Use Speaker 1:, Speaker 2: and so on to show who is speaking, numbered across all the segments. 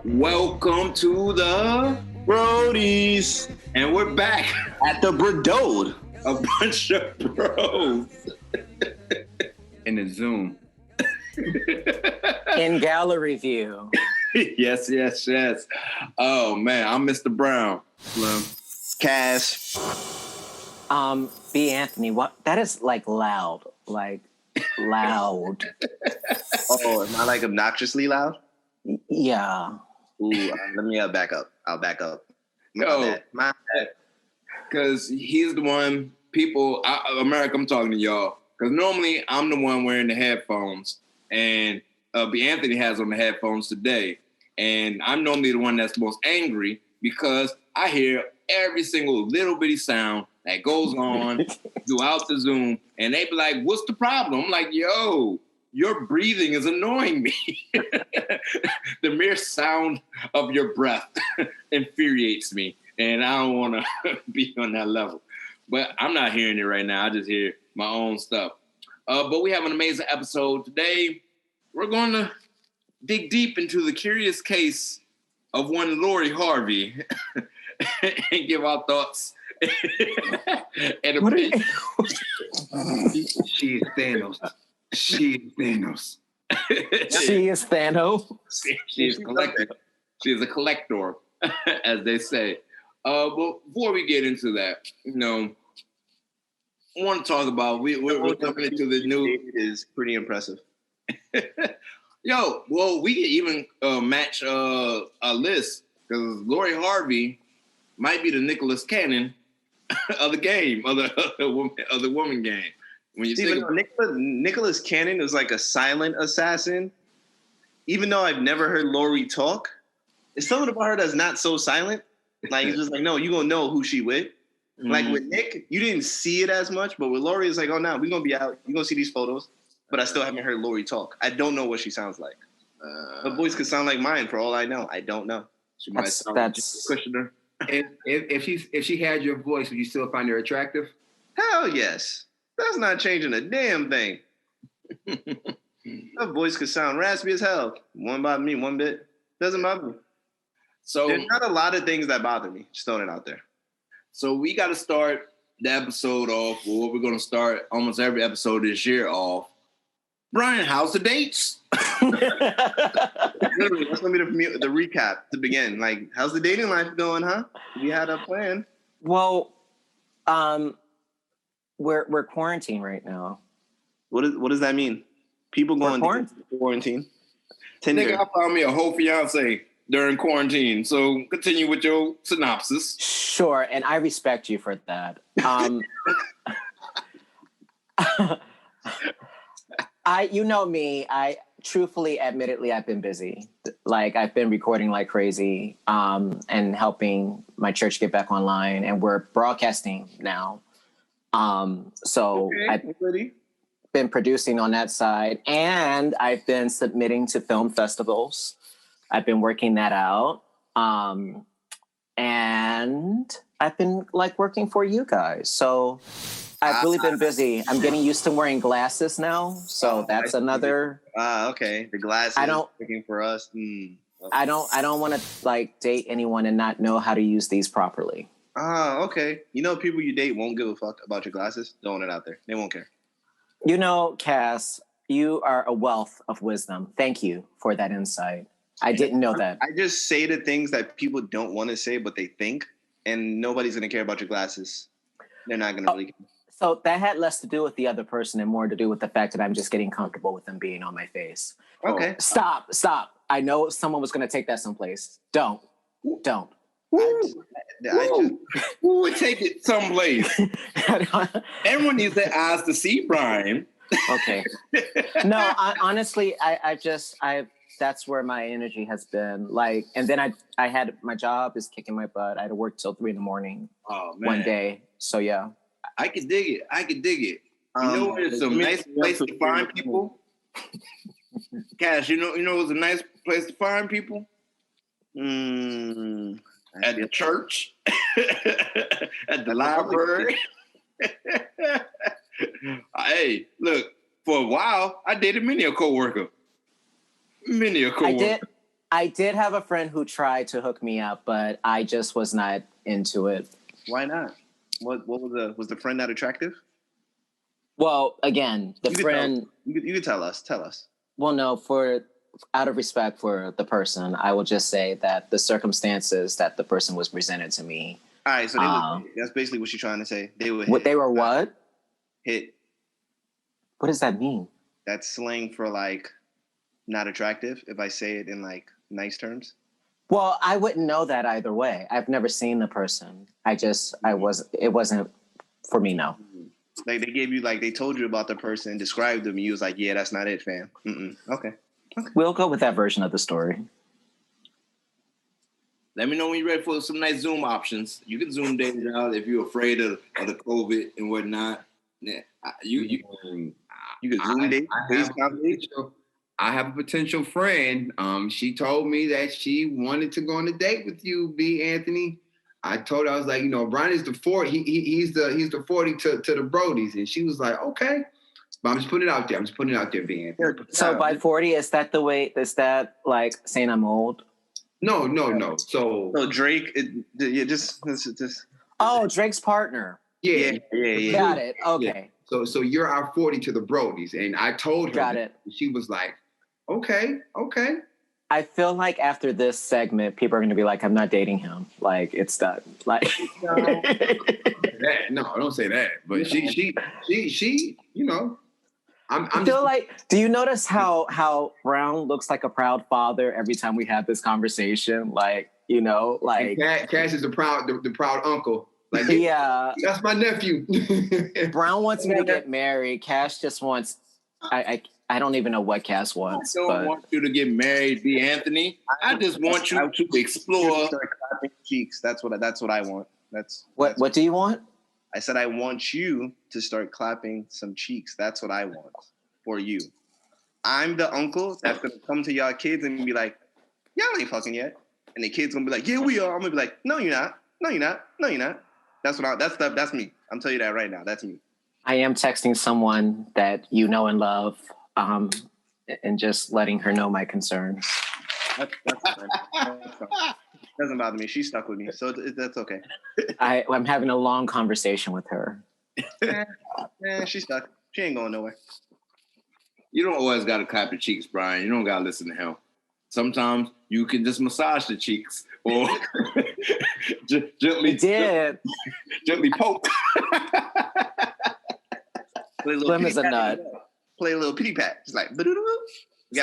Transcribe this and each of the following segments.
Speaker 1: Welcome to the
Speaker 2: Brodies,
Speaker 1: and we're back
Speaker 2: at the Brodode.
Speaker 1: A bunch of bros in the Zoom.
Speaker 3: In gallery view.
Speaker 1: Yes. Oh man, I'm Mr. Brown.
Speaker 2: Hello. Cass.
Speaker 3: B.Anthony, what? That is like loud. Like loud.
Speaker 2: Oh, am I like obnoxiously loud?
Speaker 3: Yeah.
Speaker 2: Ooh, let me back up. I'll back up.
Speaker 1: No,
Speaker 2: My bad.
Speaker 1: because he's the one. People, America, I'm talking to y'all. Because normally I'm the one wearing the headphones, and B.Anthony has on the headphones today, and I'm normally the one that's most angry because I hear every single little bitty sound that goes on throughout the Zoom, and they be like, "What's the problem?" I'm like, "Yo, your breathing is annoying me." The mere sound of your breath infuriates me, and I don't want to be on that level. But I'm not hearing it right now. I just hear my own stuff. But we have an amazing episode today. We're going to dig deep into the curious case of one Lori Harvey and give our thoughts and opinions.
Speaker 4: She is Thanos. She is Thanos.
Speaker 3: She is Thanos.
Speaker 1: She is collector. She is a collector, as they say. But before we get into that, I want to talk about we're coming into the new.
Speaker 2: It is pretty impressive.
Speaker 1: Yo, well, we can even match a list because Lori Harvey might be the Nicholas Cannon of the game, of the woman game. When you think
Speaker 2: Nicholas Cannon is like a silent assassin. Even though I've never heard Lori talk, it's something about her that's not so silent. Like it's just like, no, you gonna know who she with. Mm-hmm. Like with Nick, you didn't see it as much, but with Lori, it's like, oh no, we're gonna be out. You're gonna see these photos. But I still haven't heard Lori talk. I don't know what she sounds like. Her voice could sound like mine for all I know. I don't know.
Speaker 1: She might sound like a questioner.
Speaker 4: If she had your voice, would you still find her attractive?
Speaker 2: Hell yes. That's not changing a damn thing. Her voice could sound raspy as hell. One bother me, one bit. Doesn't bother me. So there's not a lot of things that bother me. Just throwing it out there.
Speaker 1: So we got to start the episode off, or what we're going to start almost every episode this year off. Brian, how's the dates?
Speaker 2: Literally, that's going to be the recap to begin. Like, how's the dating life going, huh? We had a plan.
Speaker 3: Well, we're quarantined right now.
Speaker 2: What does that mean? People going to quarantine. Tinder.
Speaker 1: Nigga, I found me a whole fiance during quarantine. So continue with your synopsis.
Speaker 3: Sure, and I respect you for that. You know me, admittedly, I've been busy. Like I've been recording like crazy, and helping my church get back online, and we're broadcasting now. So I've been producing on that side, and I've been submitting to film festivals. I've been working that out. And I've been like working for you guys. So I've really been busy. I'm getting used to wearing glasses now. So that's another.
Speaker 2: Okay. The glasses working for us.
Speaker 3: I don't want to like date anyone and not know how to use these properly.
Speaker 2: Okay. You know, people you date won't give a fuck about your glasses. Throwing it out there. They won't care.
Speaker 3: You know, Cass, you are a wealth of wisdom. Thank you for that insight. I didn't know that.
Speaker 2: I just say the things that people don't want to say, but they think, and nobody's going to care about your glasses. They're not going to really care.
Speaker 3: So that had less to do with the other person and more to do with the fact that I'm just getting comfortable with them being on my face.
Speaker 2: Okay.
Speaker 3: Stop. I know someone was going to take that someplace. Don't.
Speaker 1: Who would take it someplace? Everyone needs their eyes to see Brian.
Speaker 3: Okay. No, honestly, that's where my energy has been. Like, and then I had my job is kicking my butt. I had to work till 3 a.m. One day. So yeah.
Speaker 1: I could dig it. You know where it's a nice place to find people? Cash, you know it's a nice place to find people? At the church, at the library. Hey, look, for a while, I dated many a coworker.
Speaker 3: I did. I did have a friend who tried to hook me up, but I just was not into it.
Speaker 2: Why not? What was the friend not attractive?
Speaker 3: Well, again, the friend.
Speaker 2: You could tell us. Tell us.
Speaker 3: Well, no, out of respect for the person, I will just say that the circumstances that the person was presented to me.
Speaker 2: All right, so that's basically what you're trying to say. They were
Speaker 3: They were what?
Speaker 2: Hit.
Speaker 3: What does that mean?
Speaker 2: That's slang for like not attractive. If I say it in like nice terms.
Speaker 3: Well, I wouldn't know that either way. I've never seen the person. It wasn't for me. No.
Speaker 2: Like they gave you, like they told you about the person, described them, and you was like, yeah, that's not it, fam. Okay.
Speaker 3: We'll go with that version of the story.
Speaker 1: Let me know when you're ready for some nice Zoom options. You can Zoom dating out if you're afraid of the COVID and whatnot. Yeah, you
Speaker 2: can Zoom date.
Speaker 4: I have a potential friend. She told me that she wanted to go on a date with you, B.Anthony. I told her, I was like, Brian is the 40. He's the 40 to the Brodies, and she was like, okay. But I'm just putting it out there. B.Anthony.
Speaker 3: So by 40, is that the way? Is that like saying I'm old?
Speaker 4: No. So
Speaker 2: Drake, just.
Speaker 3: Oh, Drake's partner.
Speaker 2: Yeah.
Speaker 3: Got it. Okay.
Speaker 4: Yeah. So you're our 40 to the Brodies, and I told her.
Speaker 3: Got it.
Speaker 4: She was like, okay.
Speaker 3: I feel like after this segment, people are going to be like, I'm not dating him. Like, it's done. Like,
Speaker 4: no, don't say that. But she, I
Speaker 3: feel like, do you notice how Brown looks like a proud father every time we have this conversation? Like, like.
Speaker 4: Cash is the proud uncle. Like,
Speaker 3: yeah.
Speaker 4: That's my nephew.
Speaker 3: Brown wants me to get married. Cash just wants, I don't even know what Cass wants.
Speaker 1: I don't want you to get married, B.Anthony. I just want you to explore.
Speaker 2: Start clapping cheeks. That's what I want.
Speaker 3: What do you want?
Speaker 2: I said I want you to start clapping some cheeks. That's what I want for you. I'm the uncle that's gonna come to y'all kids and be like, y'all ain't fucking yet. And the kids gonna be like, yeah, we are. I'm gonna be like, no, you're not. No, you're not. No, you're not. That's me. I'm telling you that right now. That's me.
Speaker 3: I am texting someone that you know and love. And just letting her know my concerns.
Speaker 2: That's doesn't bother me. She's stuck with me, so that's okay.
Speaker 3: I'm having a long conversation with her.
Speaker 2: She's stuck. She ain't going nowhere.
Speaker 1: You don't always got to clap your cheeks, Brian. You don't got to listen to him. Sometimes you can just massage the cheeks or gently poke.
Speaker 3: Slim as a nut.
Speaker 2: Play a little pity pat. Just like,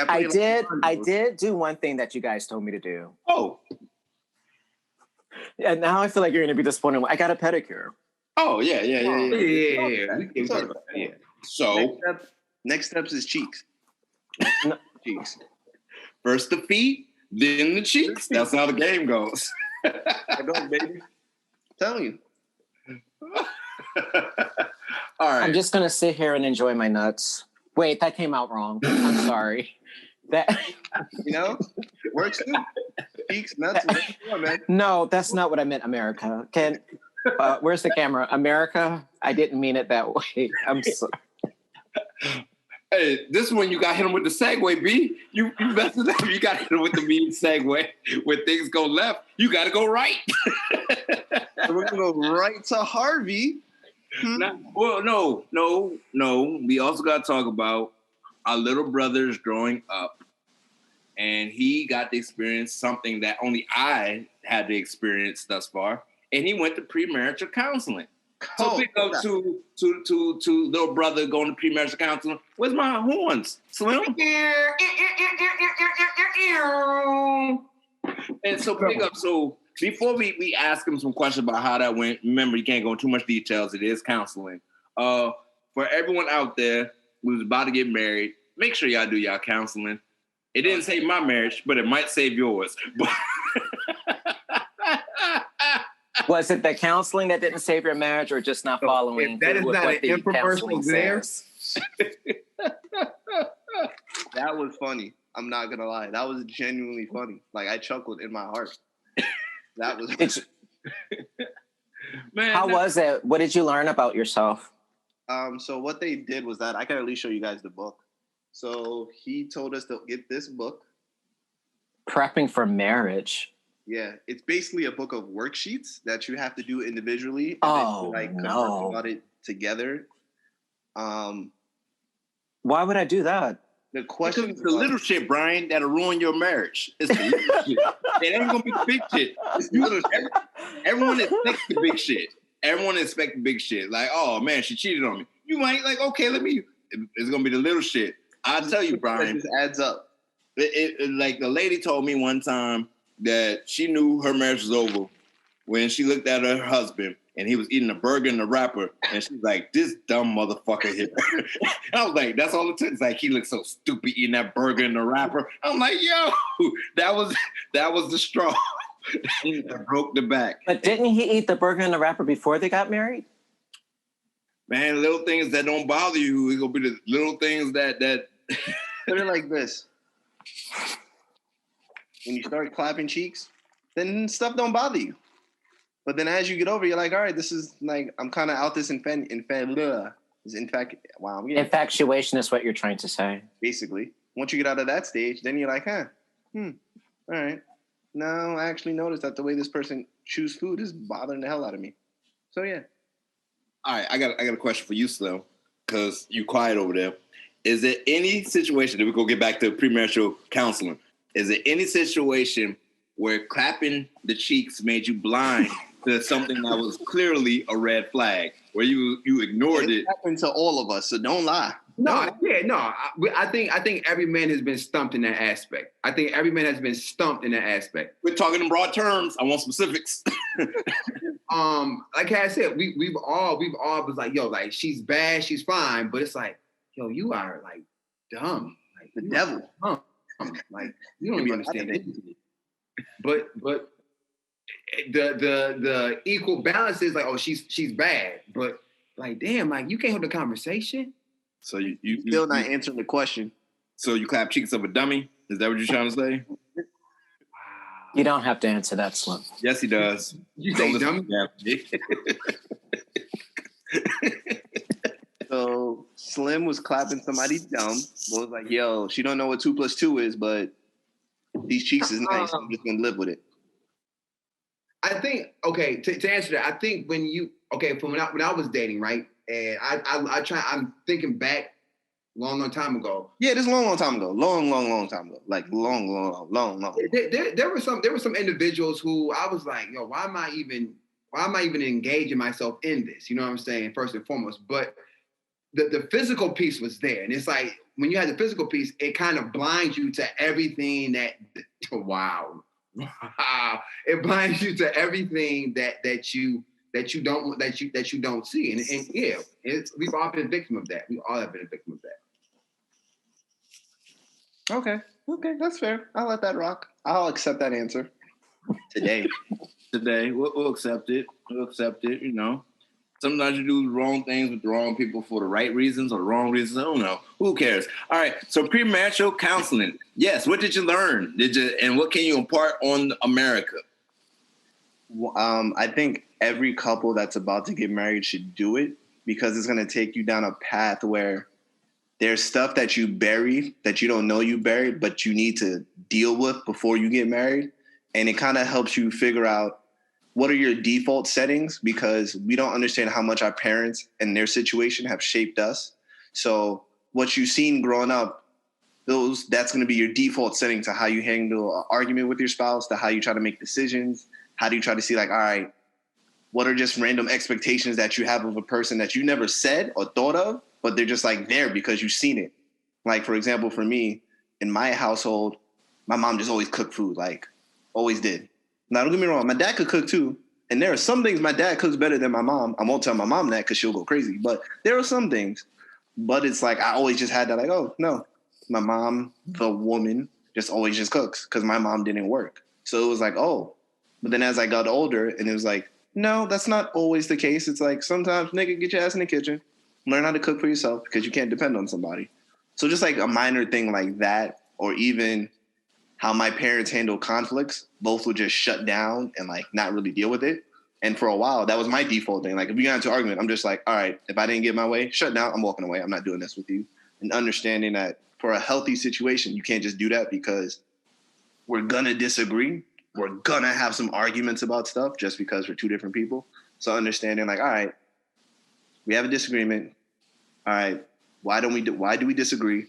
Speaker 3: I did do one thing that you guys told me to do.
Speaker 1: Oh.
Speaker 3: Yeah, now I feel like you're going to be disappointed. I got a pedicure.
Speaker 1: Oh, yeah.
Speaker 2: Yeah.
Speaker 1: So.
Speaker 2: Next steps is cheeks. Cheeks.
Speaker 1: First the feet, then the cheeks. That's how the game goes.
Speaker 2: I go, baby. I'm telling you.
Speaker 1: All right.
Speaker 3: I'm just going to sit here and enjoy my nuts. Wait, that came out wrong. I'm sorry. That
Speaker 2: works too. Cheeks, nuts. Man.
Speaker 3: No, that's not what I meant, America. Where's the camera? America? I didn't mean it that way. I'm sorry.
Speaker 1: Hey, this one you got hit him with the segue, B. You messed it up. You got hit him with the mean segue. When things go left, you got to go right.
Speaker 2: We're going to go right to Harvey.
Speaker 1: No. We also got to talk about our little brothers growing up. And he got to experience something that only I had to experience thus far. And he went to premarital counseling. So big up to little brother going to premarital counseling. Where's my horns? Slim? And so big up. So before we ask him some questions about how that went, remember, you can't go into too much details. It is counseling. For everyone out there who's about to get married, make sure y'all do y'all counseling. It didn't save my marriage, but it might save yours.
Speaker 3: Was it the counseling that didn't save your marriage, or just not following?
Speaker 4: If that is not an infomercial there.
Speaker 2: That was funny. I'm not gonna lie. That was genuinely funny. Like, I chuckled in my heart. That was.
Speaker 3: Man, how was it? What did you learn about yourself?
Speaker 2: So what they did was that I can at least show you guys the book. So he told us to get this book.
Speaker 3: Prepping for marriage.
Speaker 2: Yeah, it's basically a book of worksheets that you have to do individually. And
Speaker 3: Oh,
Speaker 2: then you, converse
Speaker 3: no.
Speaker 2: about it together.
Speaker 3: Why would I do that?
Speaker 2: The question
Speaker 1: Because it's the little shit, Brian, that'll ruin your marriage. It's the little shit. It ain't gonna be the big shit.
Speaker 2: It's the little shit.
Speaker 1: Everyone expects the big shit. Everyone expects the big shit. Like, oh man, she cheated on me. You might like, okay, it's gonna be the little shit. I'll tell you, Brian.
Speaker 2: It just adds up.
Speaker 1: Like the lady told me one time that she knew her marriage was over when she looked at her husband and he was eating a burger and a wrapper, and she's like, "This dumb motherfucker here." I was like, "That's all it took." It's like he looked so stupid eating that burger and the wrapper. I'm like, "Yo, that was the straw that broke the back."
Speaker 3: But didn't he eat the burger and the wrapper before they got married?
Speaker 1: Man, little things that don't bother you, it's gonna be the little things that.
Speaker 2: Put it like this: when you start clapping cheeks, then stuff don't bother you. But then as you get over, you're like, all right, this is like, I'm kind of out this
Speaker 3: Infatuation is what you're trying to say.
Speaker 2: Basically, once you get out of that stage, then you're like, all right. Now I actually noticed that the way this person chews food is bothering the hell out of me. So yeah.
Speaker 1: All right, I got a question for you, Slim, because you quiet over there. Is there any situation that we go get back to premarital counseling? Is there any situation where clapping the cheeks made you blind to something that was clearly a red flag, where you ignored it?
Speaker 2: It happened to all of us, so don't lie.
Speaker 4: I think every man has been stumped in that aspect. I think every man has been stumped in that aspect.
Speaker 1: We're talking in broad terms. I want specifics.
Speaker 4: Like I said, we've all was like, yo, like she's bad, she's fine, but it's like, yo, you are like dumb, like
Speaker 2: The devil.
Speaker 4: dumb. Like you don't even understand it. But the equal balance is like, oh, she's bad, but like, damn, like you can't hold the conversation.
Speaker 1: So you
Speaker 2: Still not answering the question.
Speaker 1: So you clap cheeks of a dummy? Is that what you're trying to say?
Speaker 3: You don't have to answer that, Slim.
Speaker 1: Yes, he does.
Speaker 4: You say dummy?
Speaker 2: So Slim was clapping somebody dumb. But was like, yo, she don't know what 2 + 2 is, but these cheeks is nice. I'm just gonna live with it.
Speaker 4: I think, okay, to answer that, I think when I was dating, right? And I'm thinking back long time ago.
Speaker 2: Yeah, this is a long time ago. Long time ago. Like long.
Speaker 4: There were some individuals who I was like, yo, why am I even engaging myself in this? You know what I'm saying? First and foremost. But the physical piece was there. And it's like, when you have the physical piece, it kind of blinds you to everything wow. It blinds you to everything that you don't see. And yeah, we've all been a victim of that. We all have been a victim of that.
Speaker 2: Okay, that's fair. I'll let that rock. I'll accept that answer. Today,
Speaker 1: we'll accept it. You know, sometimes you do the wrong things with the wrong people for the right reasons or the wrong reasons. I don't know. Who cares? All right. So premarital counseling. Yes. What did you learn? And what can you impart on America?
Speaker 2: I think every couple that's about to get married should do it, because it's going to take you down a path where there's stuff that you bury that you don't know you buried, but you need to deal with before you get married. And it kind of helps you figure out what are your default settings, because we don't understand how much our parents and their situation have shaped us. So what you've seen growing up, that's going to be your default setting to how you handle an argument with your spouse, to how you try to make decisions. How do you try to see, like, all right, what are just random expectations that you have of a person that you never said or thought of, but they're just like there because you've seen it? Like, for example, for me, in my household, my mom just always cooked food, like always did. Now, don't get me wrong, my dad could cook too. And there are some things my dad cooks better than my mom. I won't tell my mom that because she'll go crazy. But there are some things. But it's like I always just had that, like, oh, no, my mom, the woman, just always just cooks because my mom didn't work. So it was like, oh. But then as I got older, and it was like, no, that's not always the case. It's like sometimes, nigga, get your ass in the kitchen. Learn how to cook for yourself because you can't depend on somebody. So just like a minor thing like that, or even how my parents handle conflicts, both would just shut down and like not really deal with it. And for a while, that was my default thing. Like if we got into an argument, I'm just like, all right, if I didn't get my way, shut down, I'm walking away. I'm not doing this with you. And understanding that for a healthy situation, you can't just do that because we're gonna disagree. We're gonna have some arguments about stuff just because we're two different people. So understanding like, all right, we have a disagreement. All right, why do we disagree?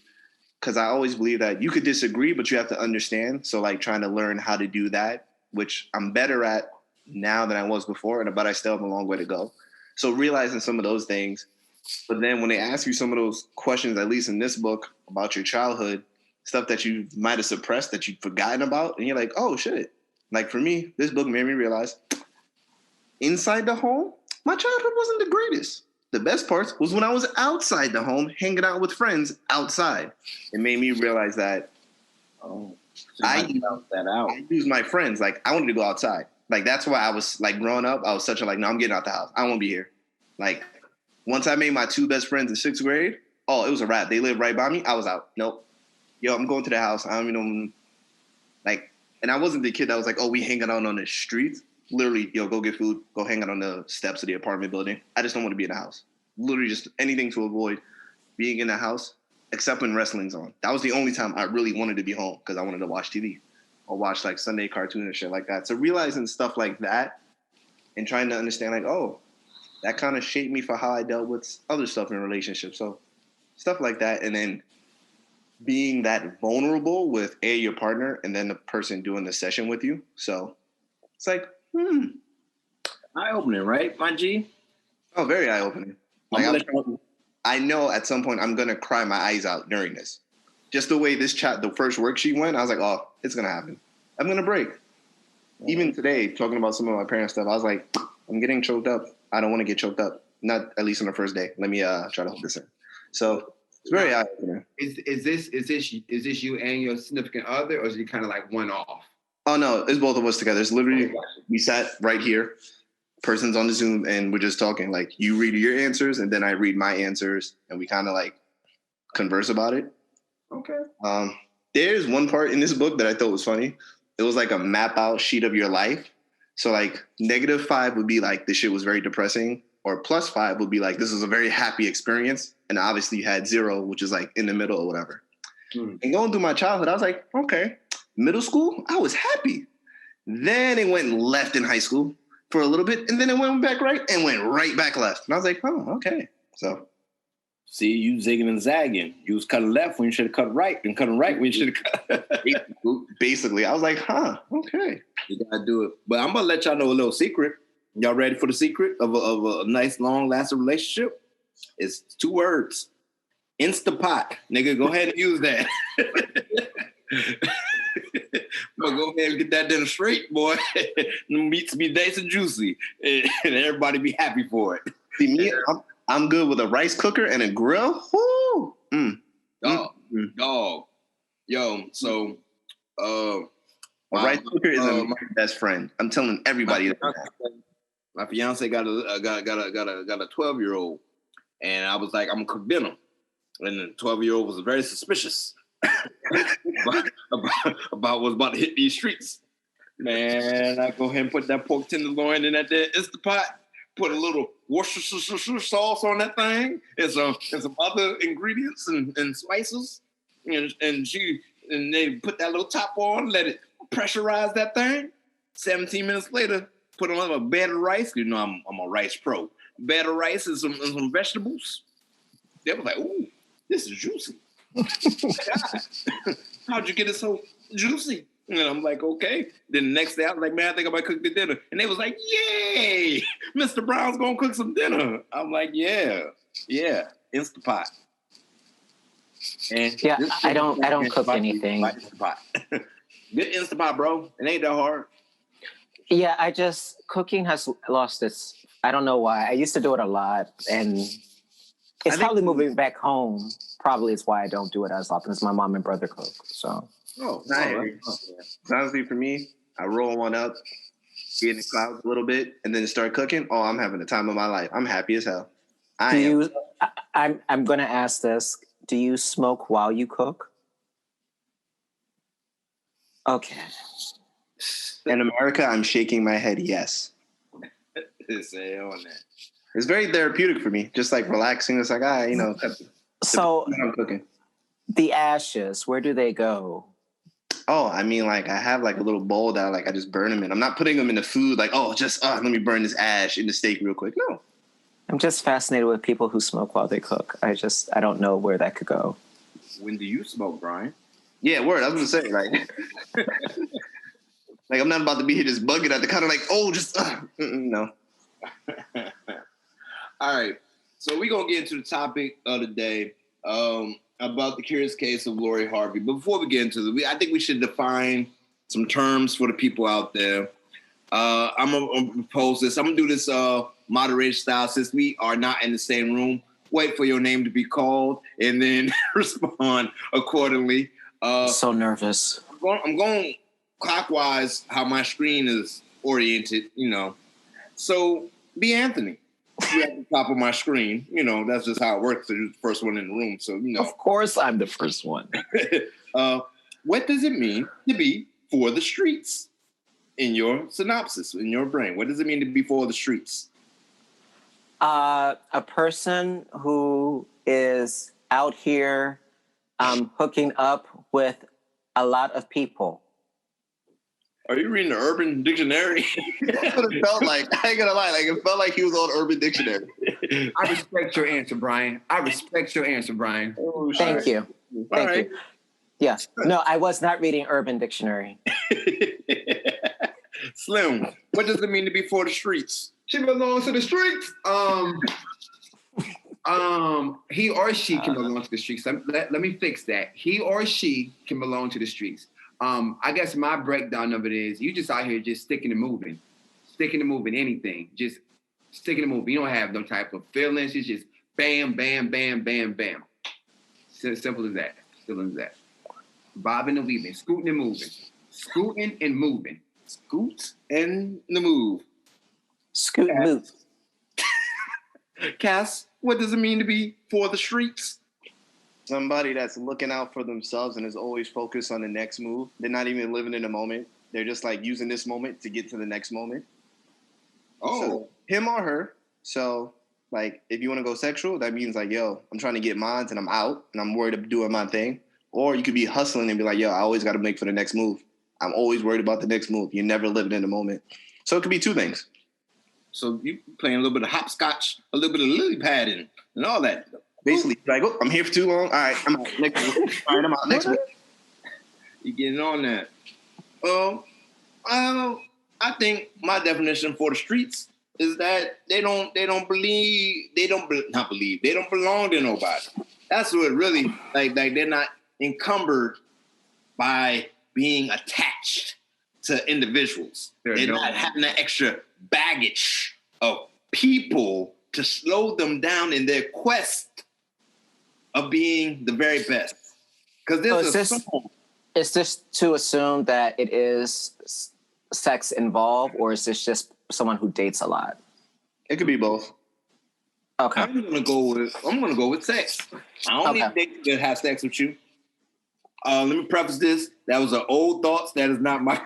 Speaker 2: Because I always believe that you could disagree, but you have to understand. So like trying to learn how to do that, which I'm better at now than I was before, but I still have a long way to go. So realizing some of those things. But then when they ask you some of those questions, at least in this book, about your childhood, stuff that you might have suppressed that you've forgotten about, and you're like, oh shit. Like for me, this book made me realize inside the home, my childhood wasn't the greatest. The best parts was when I was outside the home, hanging out with friends outside. It made me realize that I use my friends. Like I wanted to go outside. Like that's why I was like growing up, I was such a like, no, I'm getting out the house. I won't be here. Like once I made my two best friends in 6th grade, oh, it was a wrap. They lived right by me. I was out. Nope. Yo, I'm going to the house. I don't even know. Like, and I wasn't the kid that was like, oh, we hanging out on the streets. Literally, yo, go get food. Go hang out on the steps of the apartment building. I just don't want to be in the house. Literally just anything to avoid being in the house, except when wrestling's on. That was the only time I really wanted to be home because I wanted to watch TV or watch like Sunday cartoon and shit like that. So realizing stuff like that and trying to understand like, oh, that kind of shaped me for how I dealt with other stuff in relationships. So stuff like that. And then being that vulnerable with your partner and then the person doing the session with you. So it's like,
Speaker 1: eye-opening, right, my G?
Speaker 2: Oh, very eye-opening. Like I know at some point I'm going to cry my eyes out during this. Just the way the first worksheet went, I was like, oh, it's going to happen. I'm going to break. Even today, talking about some of my parents' stuff, I was like, I'm getting choked up. I don't want to get choked up. Not at least on the first day. Let me try to hold this in. So it's very eye-opening.
Speaker 4: Is this you and your significant other, or is it kind of like one off?
Speaker 2: Oh, no, it's both of us together. It's literally, we sat right here, person's on the Zoom, and we're just talking. Like, you read your answers, and then I read my answers, and we kind of, like, converse about it.
Speaker 4: Okay.
Speaker 2: There's one part in this book that I thought was funny. It was, like, a map-out sheet of your life. So, like, -5 would be, like, this shit was very depressing, or +5 would be, like, this was a very happy experience, and obviously you had 0, which is, like, in the middle or whatever. And going through my childhood, I was like, okay. Middle school, I was happy. Then it went left in high school for a little bit, and then it went back right and went right back left. And I was like, oh, okay. So,
Speaker 1: see, you zigging and zagging. You was cutting left when you should have cut right, and cutting right when you should have cut.
Speaker 2: Basically, I was like, okay.
Speaker 1: You gotta do it. But I'm gonna let y'all know a little secret. Y'all ready for the secret of a nice, long-lasting relationship? It's 2 words. Instapot. Nigga, go ahead and use that. But go ahead and get that dinner straight, boy. Meats be nice and juicy, and everybody be happy for it.
Speaker 2: See, me, I'm good with a rice cooker and a grill. Woo!
Speaker 1: Dog. Yo, so
Speaker 2: a rice cooker is my best friend. I'm telling everybody that.
Speaker 1: My fiance got a 12-year-old, and I was like, I'm gonna cook dinner, and the 12-year-old was very suspicious about what's about to hit these streets. Man, I go ahead and put that pork tenderloin in that there Instapot, put a little Worcestershire sauce on that thing, and some other ingredients and spices, and they put that little top on, let it pressurize that thing. 17 minutes later, put on a bed of rice. You know I'm a rice pro. Bed of rice and some vegetables. They were like, ooh, this is juicy. God, how'd you get it so juicy? And I'm like, okay. Then the next day, I was like, man, I think I might cook the dinner. And they was like, yay, Mr. Brown's gonna cook some dinner. I'm like, yeah, Instapot. And
Speaker 3: yeah, I don't cook anything.
Speaker 1: Good Instapot, bro. It ain't that hard.
Speaker 3: Yeah, cooking has lost its, I don't know why. I used to do it a lot, and it's probably moving back home. Probably is why I don't do it as often as my mom and brother cook. So,
Speaker 2: nice. Honestly, for me, I roll one up, get in the clouds a little bit, and then start cooking. Oh, I'm having the time of my life. I'm happy as hell.
Speaker 3: I'm going to ask this. Do you smoke while you cook? Okay.
Speaker 2: In America, I'm shaking my head yes.
Speaker 1: It's
Speaker 2: very therapeutic for me. Just like relaxing. It's like,
Speaker 3: So
Speaker 2: I'm cooking.
Speaker 3: The ashes, where do they go?
Speaker 2: Oh, I mean, like I have like a little bowl that I just burn them in. I'm not putting them in the food. Like, oh, just let me burn this ash in the steak real quick. No.
Speaker 3: I'm just fascinated with people who smoke while they cook. I don't know where that could go.
Speaker 1: When do you smoke, Brian?
Speaker 2: Yeah, word. I was gonna say like, like I'm not about to be here just bugging at the counter. Like, oh, just no.
Speaker 1: All right. So we're going to get into the topic of the day about the curious case of Lori Harvey. But before we get into it, I think we should define some terms for the people out there. I'm going to propose this. I'm going to do this moderated style since we are not in the same room. Wait for your name to be called and then respond accordingly.
Speaker 3: So nervous.
Speaker 1: I'm going clockwise how my screen is oriented, you know. So, B.Anthony. You're at the top of my screen. You know, that's just how it works. You're the first one in the room. So, you know.
Speaker 3: Of course I'm the first one.
Speaker 1: What does it mean to be for the streets in your synopsis, in your brain? What does it mean to be for the streets?
Speaker 3: A person who is out here hooking up with a lot of people.
Speaker 1: Are you reading the Urban Dictionary?
Speaker 2: That's what it felt like. I ain't gonna lie. Like it felt like he was on Urban Dictionary.
Speaker 4: I respect your answer, Brian.
Speaker 2: Oh,
Speaker 3: Thank you. Thank you. Yeah. No, I was not reading Urban Dictionary.
Speaker 1: Slim, what does it mean to be for the streets?
Speaker 4: She belongs to the streets. He or she can belong to the streets. Let me fix that. He or she can belong to the streets. I guess my breakdown of it is you just out here just sticking and moving, anything, just sticking and moving. You don't have no type of feelings. It's just bam, bam, bam, bam, bam. Simple as that. Bobbing and weaving, scooting and moving. Scoot and the move.
Speaker 3: Scoot and move.
Speaker 1: Cass, what does it mean to be for the streets?
Speaker 2: Somebody that's looking out for themselves and is always focused on the next move. They're not even living in the moment. They're just like using this moment to get to the next moment.
Speaker 1: Oh.
Speaker 2: So, him or her. So like if you want to go sexual, that means like, yo, I'm trying to get mine and I'm out and I'm worried about doing my thing. Or you could be hustling and be like, yo, I always got to make for the next move. I'm always worried about the next move. You're never living in the moment. So it could be two things.
Speaker 1: So you playing a little bit of hopscotch, a little bit of lily padding and all that.
Speaker 2: Basically, like, oh, I'm here for too long. All right, I'm out. Next week. All right, I'm out. Next week.
Speaker 1: You getting on that? I think my definition for the streets is that they don't belong to nobody. That's what really like they're not encumbered by being attached to individuals. They're not having that extra baggage of people to slow them down in their quest of being the very best. Because
Speaker 3: is this to assume that it is sex involved, or is this just someone who dates a lot?
Speaker 2: It could be both.
Speaker 3: Okay.
Speaker 1: I'm gonna go with sex. I don't need dates to have sex with you. Let me preface this. That was an old thoughts. That is not my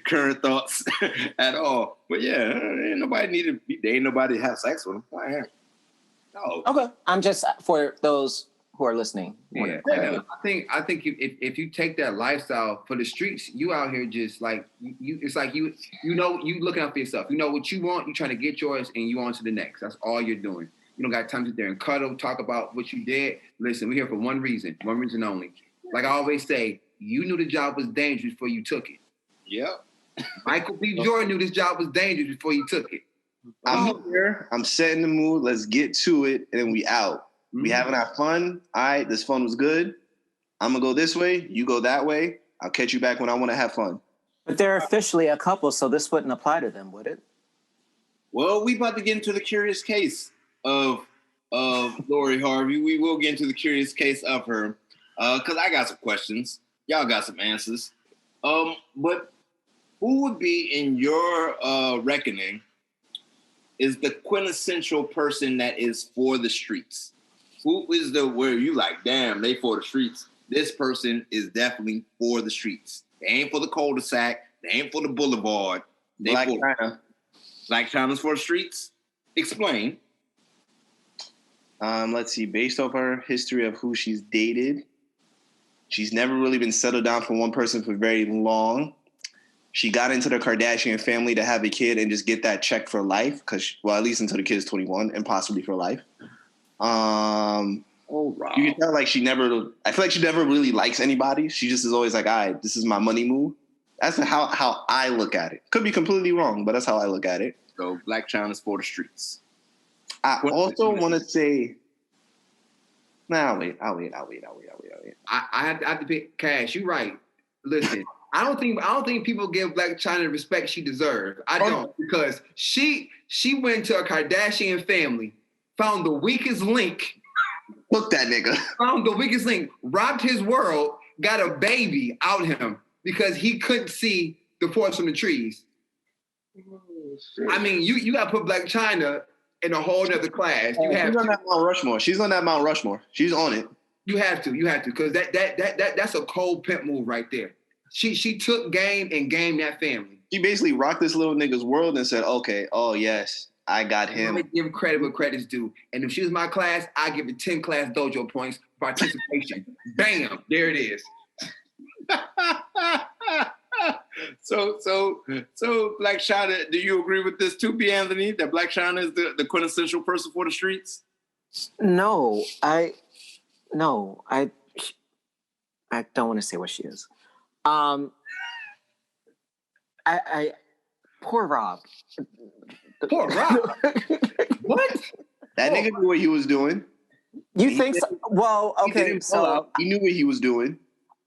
Speaker 1: current thoughts at all. But yeah, ain't nobody need to be dating nobody to have sex with them. No.
Speaker 3: Okay. I'm just for those who are listening.
Speaker 4: Yeah. I think if you take that lifestyle for the streets, you out here just like you. It's like you know you looking out for yourself. You know what you want. You trying to get yours, and you on to the next. That's all you're doing. You don't got time to sit there and cuddle, talk about what you did. Listen, we're here for one reason only. Like I always say, you knew the job was dangerous before you took it.
Speaker 1: Yep.
Speaker 4: Michael B. Jordan knew this job was dangerous before you took it.
Speaker 2: I'm here. I'm setting the mood. Let's get to it, and then we out. We having our fun. All right, this fun was good. I'm gonna go this way. You go that way. I'll catch you back when I want to have fun.
Speaker 3: But they're officially a couple, so this wouldn't apply to them, would it?
Speaker 1: Well, we about to get into the curious case of Lori Harvey. We will get into the curious case of her because I got some questions. Y'all got some answers. But who would be in your reckoning is the quintessential person that is for the streets? Who is where you like, damn, they for the streets. This person is definitely for the streets. They ain't for the cul-de-sac. They ain't for the boulevard. They
Speaker 2: Black
Speaker 1: for
Speaker 2: China.
Speaker 1: Black China's for the streets? Explain.
Speaker 2: Let's see. Based off her history of who she's dated, She's never really been settled down for one person for very long. She got into the Kardashian family to have a kid and just get that check for life, at least until the kid's 21 and possibly for life. You can tell I feel like she never really likes anybody. She just is always like, all right, this is my money move. That's how I look at it. Could be completely wrong, but that's how I look at it.
Speaker 1: So Black China's for the streets.
Speaker 2: I also want to say, I'll wait.
Speaker 4: I have to pick Cash. You're right. Listen, I don't think people give Black China the respect she deserves. I don't, because she went to a Kardashian family, found the weakest link.
Speaker 2: Look that nigga.
Speaker 4: Found the weakest link, robbed his world, got a baby out of him because he couldn't see the forest from the trees. I mean, you got to put Black China in a whole nother class. You have
Speaker 2: She's on that Mount Rushmore. She's on that Mount Rushmore. She's on it.
Speaker 4: You have to, because that's a cold pimp move right there. She took game and gamed that family.
Speaker 2: She basically rocked this little nigga's world and said, okay, oh yes, I got him.
Speaker 4: Let me give credit where credit's due. And if she was my class, I give her 10 class dojo points for participation. Bam, there it is.
Speaker 1: So Black China, do you agree with this too, B.Anthony, that Black China is the quintessential person for the streets?
Speaker 3: No, I don't want to say what she is. I poor Rob.
Speaker 4: Poor Rob. What?
Speaker 2: That nigga knew what he was doing.
Speaker 3: You think so? Well, okay, so
Speaker 2: he knew what he was doing.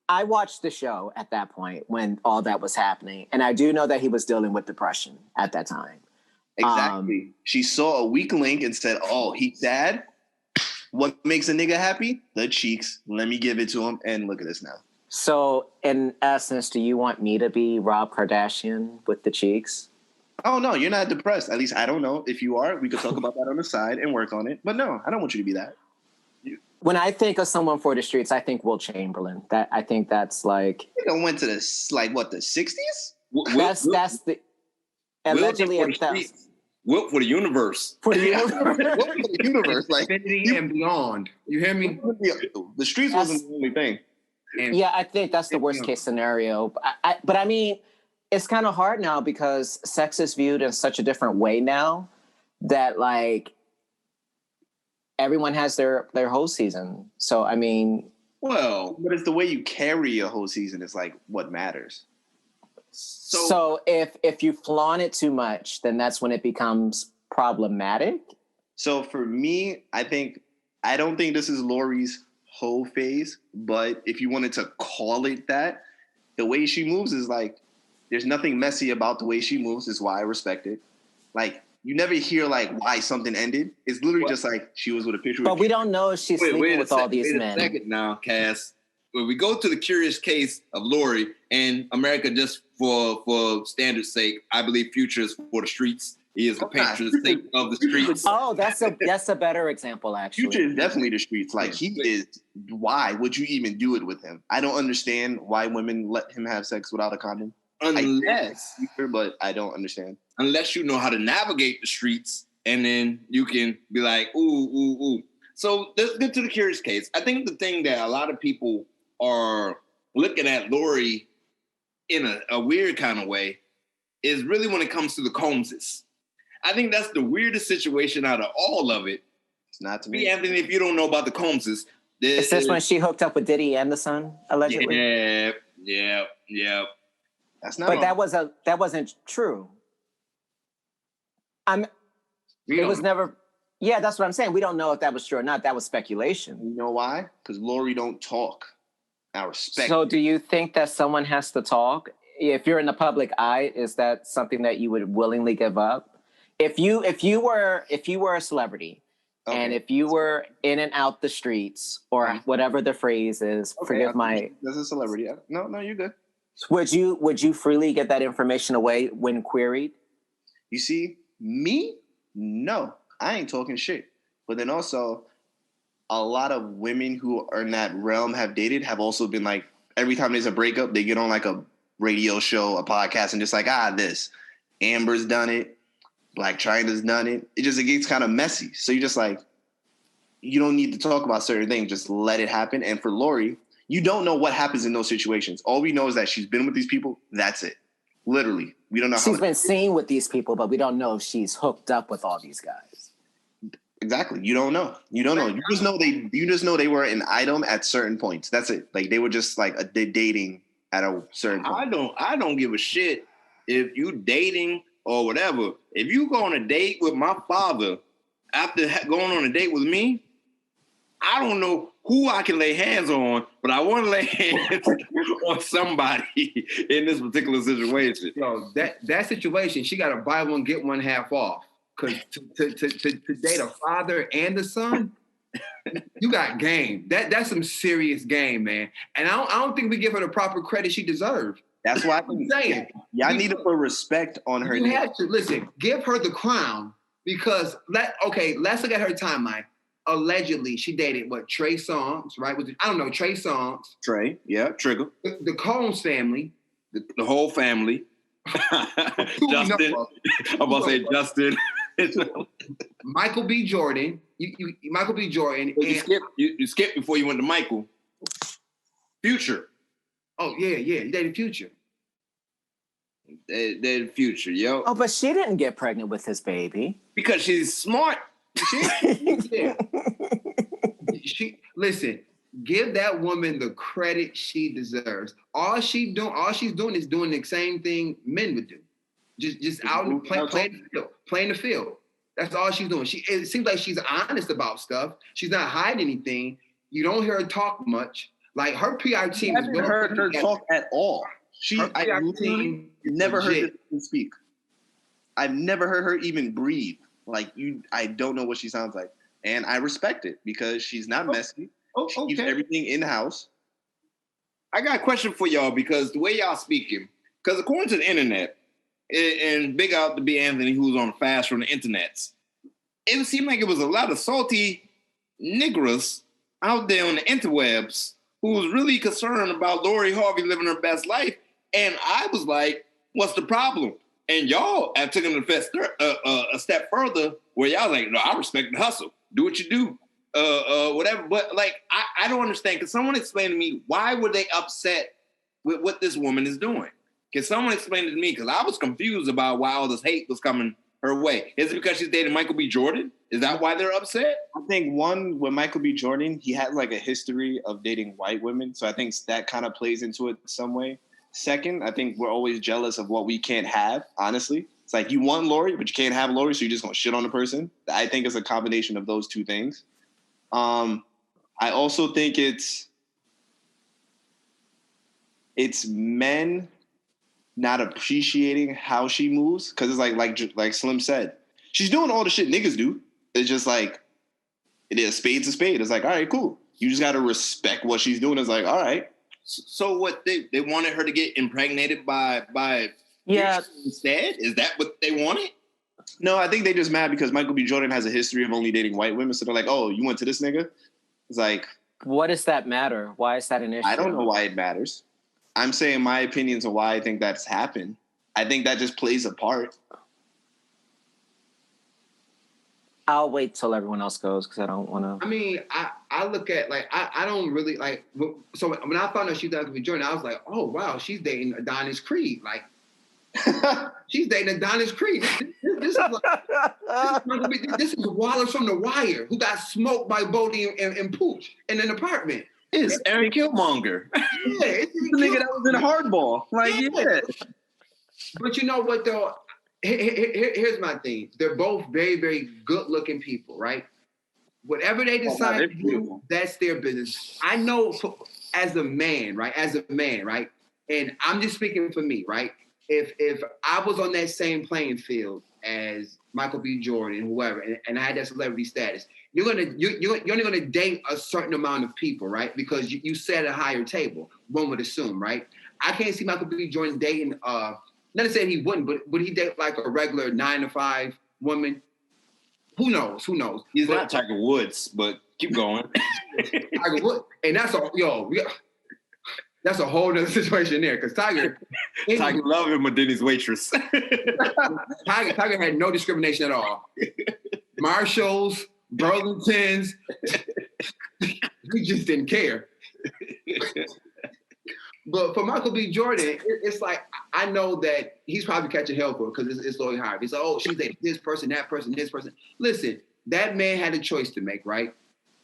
Speaker 3: I watched the show at that point when all that was happening, and I do know that he was dealing with depression at that time.
Speaker 2: Exactly. She saw a weak link and said, oh, he's sad? What makes a nigga happy? The cheeks. Let me give it to him, and look at this now.
Speaker 3: So, in essence, do you want me to be Rob Kardashian with the cheeks?
Speaker 2: Oh, no, you're not depressed. At least I don't know. If you are, we could talk about that on the side and work on it. But no, I don't want you to be that.
Speaker 3: When I think of someone for the streets, I think Will Chamberlain. I think that's like...
Speaker 2: You went to the 60s?
Speaker 3: That's the... Allegedly,
Speaker 1: Will for the universe.
Speaker 3: For the universe.
Speaker 2: Will for the universe. Like,
Speaker 4: infinity and beyond. You hear me?
Speaker 2: The streets wasn't the only thing.
Speaker 3: Yeah, I think that's the worst case scenario. But I mean, it's kind of hard now because sex is viewed in such a different way now that like everyone has their whole season. So I mean,
Speaker 2: well, but it's the way you carry a whole season is like what matters.
Speaker 3: So if you flaunt it too much, then that's when it becomes problematic.
Speaker 2: So for me, I don't think this is Lori's whole phase, but if you wanted to call it that, the way she moves is like, there's nothing messy about the way she moves, is why I respect it. Like, you never hear like why something ended. It's literally just like she was with a picture.
Speaker 3: But we don't know if she's sleeping with all these men.
Speaker 1: Wait a second now, Cass. When we go to the curious case of Lori and America, just for standard's sake, I believe Future is for the streets. He is the patron saint of the streets.
Speaker 3: Oh, that's a better example, actually.
Speaker 2: Future is definitely the streets. Like, he is. Why would you even do it with him? I don't understand why women let him have sex without a condom. But I don't understand.
Speaker 1: Unless you know how to navigate the streets, and then you can be like, ooh. So let's get to the curious case. I think the thing that a lot of people are looking at Lori in a weird kind of way is really when it comes to the Combses. I think that's the weirdest situation out of all of it.
Speaker 2: It's not to me.
Speaker 1: B.Anthony, if you don't know about the Combses.
Speaker 3: Is this when she hooked up with Diddy and the son, allegedly?
Speaker 1: Yeah.
Speaker 2: That's not.
Speaker 3: But that wasn't true. It was never. Yeah, that's what I'm saying. We don't know if that was true or not. That was speculation.
Speaker 2: You know why? Because Lori don't talk. I respect.
Speaker 3: So, do you think that someone has to talk? If you're in the public eye, is that something that you would willingly give up? If you were a celebrity, okay, and if you were in and out the streets or whatever the phrase is, okay, forgive my.
Speaker 2: As a celebrity, no, you're good.
Speaker 3: Would you freely get that information away when queried?
Speaker 2: You see, me, no, I ain't talking shit. But then also, a lot of women who are in that realm have also been like, every time there's a breakup, they get on like a radio show, a podcast, and just like, this. Amber's done it. Black China's done it. It gets kind of messy. So you're just like, you don't need to talk about certain things. Just let it happen. And for Lori, You don't know what happens in those situations. All we know is that she's been with these people. That's it. Literally. We don't know
Speaker 3: She's been seen with these people, but we don't know if she's hooked up with all these guys.
Speaker 2: Exactly. You don't know. You don't know. You just know they were an item at certain points. That's it. Like they were just like dating at a certain point.
Speaker 1: I don't give a shit if you dating or whatever. If you go on a date with my father after going on a date with me, I don't know who I can lay hands on, but I want to lay hands on somebody in this particular situation.
Speaker 4: Yo, that situation, she got to buy one, get one half off. Because to date a father and a son, you got game. That's some serious game, man. And I don't think we give her the proper credit she deserves.
Speaker 2: That's why I'm saying. Y'all need to put respect on her name.
Speaker 4: Have to listen. Give her the crown because let's look at her timeline. Allegedly, she dated Trey Songz, right? Trey Songz.
Speaker 2: Trey, yeah, Trigger.
Speaker 4: The Combs family,
Speaker 1: the whole family. Justin, I'm about to say Justin.
Speaker 4: Michael B. Jordan. Michael B. Jordan.
Speaker 1: You skipped before you went to Michael. Future.
Speaker 4: Oh yeah, you dated Future.
Speaker 1: Dated Future, yo.
Speaker 3: Oh, but she didn't get pregnant with his baby
Speaker 1: because she's smart.
Speaker 4: Yeah. Listen. Give that woman the credit she deserves. All she's doing is doing the same thing men would do. Just out and playing the field. That's all she's doing. It seems like she's honest about stuff. She's not hiding anything. You don't hear her talk much. Like her PR team.
Speaker 2: I haven't heard her talk at all. I never heard her speak. I've never heard her even breathe. I don't know what she sounds like. And I respect it because she's not messy. She keeps everything in the house.
Speaker 1: I got a question for y'all because the way y'all speaking, because according to the internet, and big out to B.Anthony who's on fast from the internets, it seemed like it was a lot of salty niggers out there on the interwebs who was really concerned about Lori Harvey living her best life. And I was like, what's the problem? And y'all have taken a step further where y'all like, no, I respect the hustle. Do what you do. Whatever. But I don't understand. Can someone explain to me why were they upset with what this woman is doing? Can someone explain it to me? Because I was confused about why all this hate was coming her way. Is it because she's dating Michael B. Jordan? Is that why they're upset?
Speaker 2: I think one, with Michael B. Jordan, he had a history of dating white women. So I think that kind of plays into it some way. Second, I think we're always jealous of what we can't have, honestly. It's like you want Lori, but you can't have Lori, so you're just going to shit on the person. I think it's a combination of those two things. I also think it's men not appreciating how she moves because it's like Slim said, she's doing all the shit niggas do. It's just like it is spade's a spade. It's like, all right, cool. You just got to respect what she's doing. It's like, all right.
Speaker 1: So what they wanted her to get impregnated by instead? Is that what they wanted?
Speaker 2: No, I think they just mad because Michael B. Jordan has a history of only dating white women. So they're like, oh, you went to this nigga? It's like...
Speaker 3: What does that matter? Why is that an issue?
Speaker 2: I don't know why it matters. I'm saying my opinions on why I think that's happened. I think that just plays a part.
Speaker 3: I'll wait till everyone else goes because I don't want to...
Speaker 4: I mean, I look at, I don't really, so when I found out she was Michael B. Jordan, I was like, oh, wow, she's dating Adonis Creed. She's dating Adonis Creed. This is Wallace from The Wire, who got smoked by Bodie and Pooch in an apartment.
Speaker 1: It's Aaron Killmonger.
Speaker 2: Yeah, it's the nigga that was in Hardball. Yeah.
Speaker 4: But you know what, though? Here's my thing. They're both very, very good-looking people, right? Whatever they decide to do, that's their business. I know as a man, right? And I'm just speaking for me, right? If I was on that same playing field as Michael B. Jordan, whoever, and I had that celebrity status, you're only gonna date a certain amount of people, right? Because you set a higher table. One would assume, right? I can't see Michael B. Jordan dating. Not to say he wouldn't, but would he date a regular 9-to-5 woman? Who knows?
Speaker 1: He's not Tiger Woods, but keep going.
Speaker 4: Tiger Woods, and that's a whole nother situation there, because Tiger
Speaker 1: love him with Denny's waitress.
Speaker 4: Tiger had no discrimination at all. Marshalls, Burlingtons, he just didn't care. But for Michael B. Jordan, it's like, I know that he's probably catching hell for it because it's Lori Harvey. He's like, oh, she's like this person, that person, this person. Listen, that man had a choice to make, right?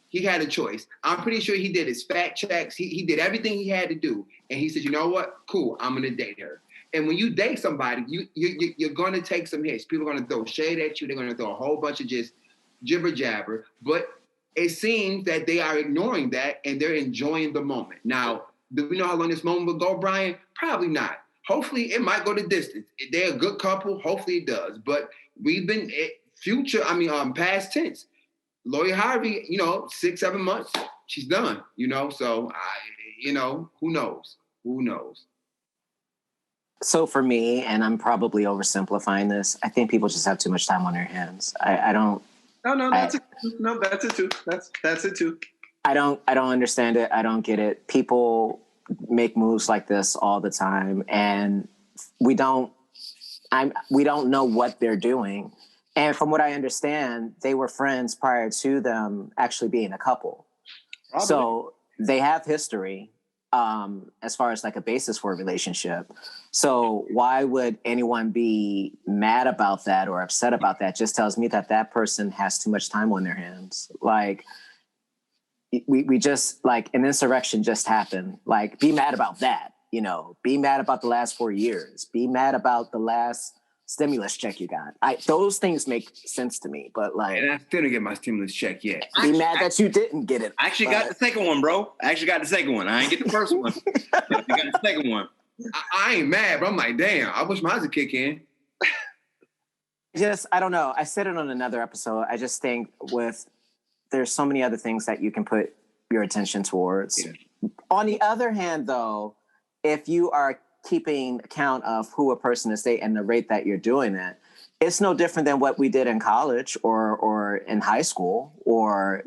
Speaker 4: He had a choice. I'm pretty sure he did his fact checks. He did everything he had to do. And he said, you know what? Cool, I'm going to date her. And when you date somebody, you're going to take some hits. People are going to throw shade at you. They're going to throw a whole bunch of just jibber jabber. But it seems that they are ignoring that and they're enjoying the moment. Now, do we know how long this moment will go, Brian? Probably not. Hopefully, it might go the distance. If they're a good couple, hopefully it does. But we've been past tense. Lori Harvey, 6-7 months, she's done. So who knows? Who knows?
Speaker 3: So for me, and I'm probably oversimplifying this, I think people just have too much time on their hands. I don't.
Speaker 2: No, that's it too. That's it too.
Speaker 3: I don't understand it. I don't get it. People make moves like this all the time, and we don't know what they're doing. And from what I understand, they were friends prior to them actually being a couple. Probably. So they have history as far as like a basis for a relationship. So why would anyone be mad about that or upset about that? Just tells me that person has too much time on their hands. Like, we just, like, an insurrection just happened. Like, be mad about that, be mad about the last 4 years, be mad about the last stimulus check you got. Those things make sense to me, but like,
Speaker 4: and I still didn't get my stimulus check yet.
Speaker 3: Be mad that you didn't get it.
Speaker 1: I actually got the second one, bro. I ain't get the first one. I got the second one.
Speaker 4: I ain't mad, but I'm like, damn, I wish mine would kick in.
Speaker 3: I don't know. I said it on another episode. I just think there's so many other things that you can put your attention towards. Yeah. On the other hand, though, if you are keeping account of who a person is dating and the rate that you're doing it, it's no different than what we did in college or in high school or,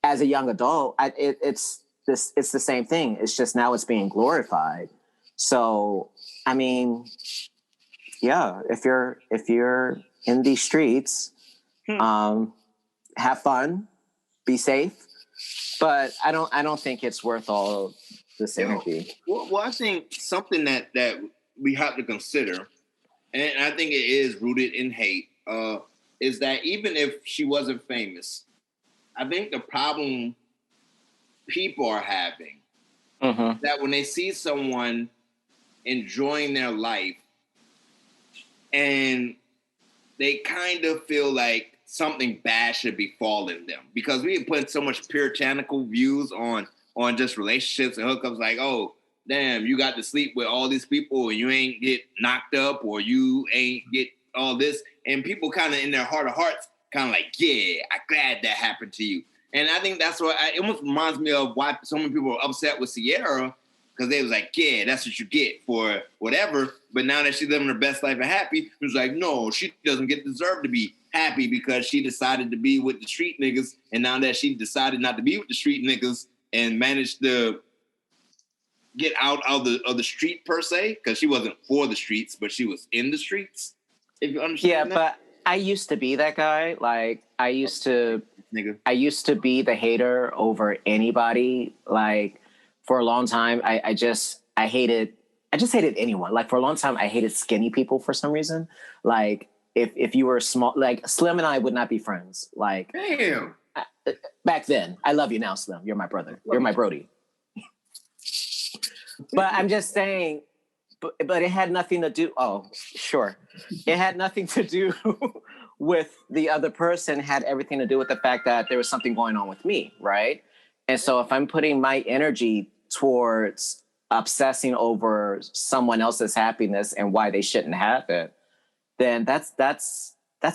Speaker 3: as a young adult. It's the same thing. It's just now it's being glorified. So, I mean, yeah, if you're in these streets, have fun, be safe, but I don't think it's worth all this energy.
Speaker 1: Well, I think something that we have to consider, and I think it is rooted in hate, is that even if she wasn't famous, I think the problem people are having that when they see someone enjoying their life and they kind of feel like something bad should be befalling them, because we put so much puritanical views on just relationships and hookups, like, oh, damn, you got to sleep with all these people and you ain't get knocked up or you ain't get all this. And people kind of in their heart of hearts kind of like, yeah, I'm glad that happened to you. And I think that's what it almost reminds me of why so many people are upset with Sierra, because they was like, yeah, that's what you get for whatever. But now that she's living her best life and happy, it was like, no, she doesn't deserve to be happy because she decided to be with the street niggas. And now that she decided not to be with the street niggas and managed to get out of the street per se, because she wasn't for the streets, but she was in the streets. If you understand that?
Speaker 3: But I used to be that guy. Like, I used to be the hater over anybody. Like, for a long time, I just hated anyone. Like, for a long time, I hated skinny people for some reason. Like, if you were small, like Slim and I would not be friends. Like,
Speaker 4: damn.
Speaker 3: Back then, I love you now, Slim. You're my brother. You're my Brody. But I'm just saying, but it had nothing to do. Oh, sure. It had nothing to do with the other person. It had everything to do with the fact that there was something going on with me, right? And so if I'm putting my energy towards obsessing over someone else's happiness and why they shouldn't have it, then that's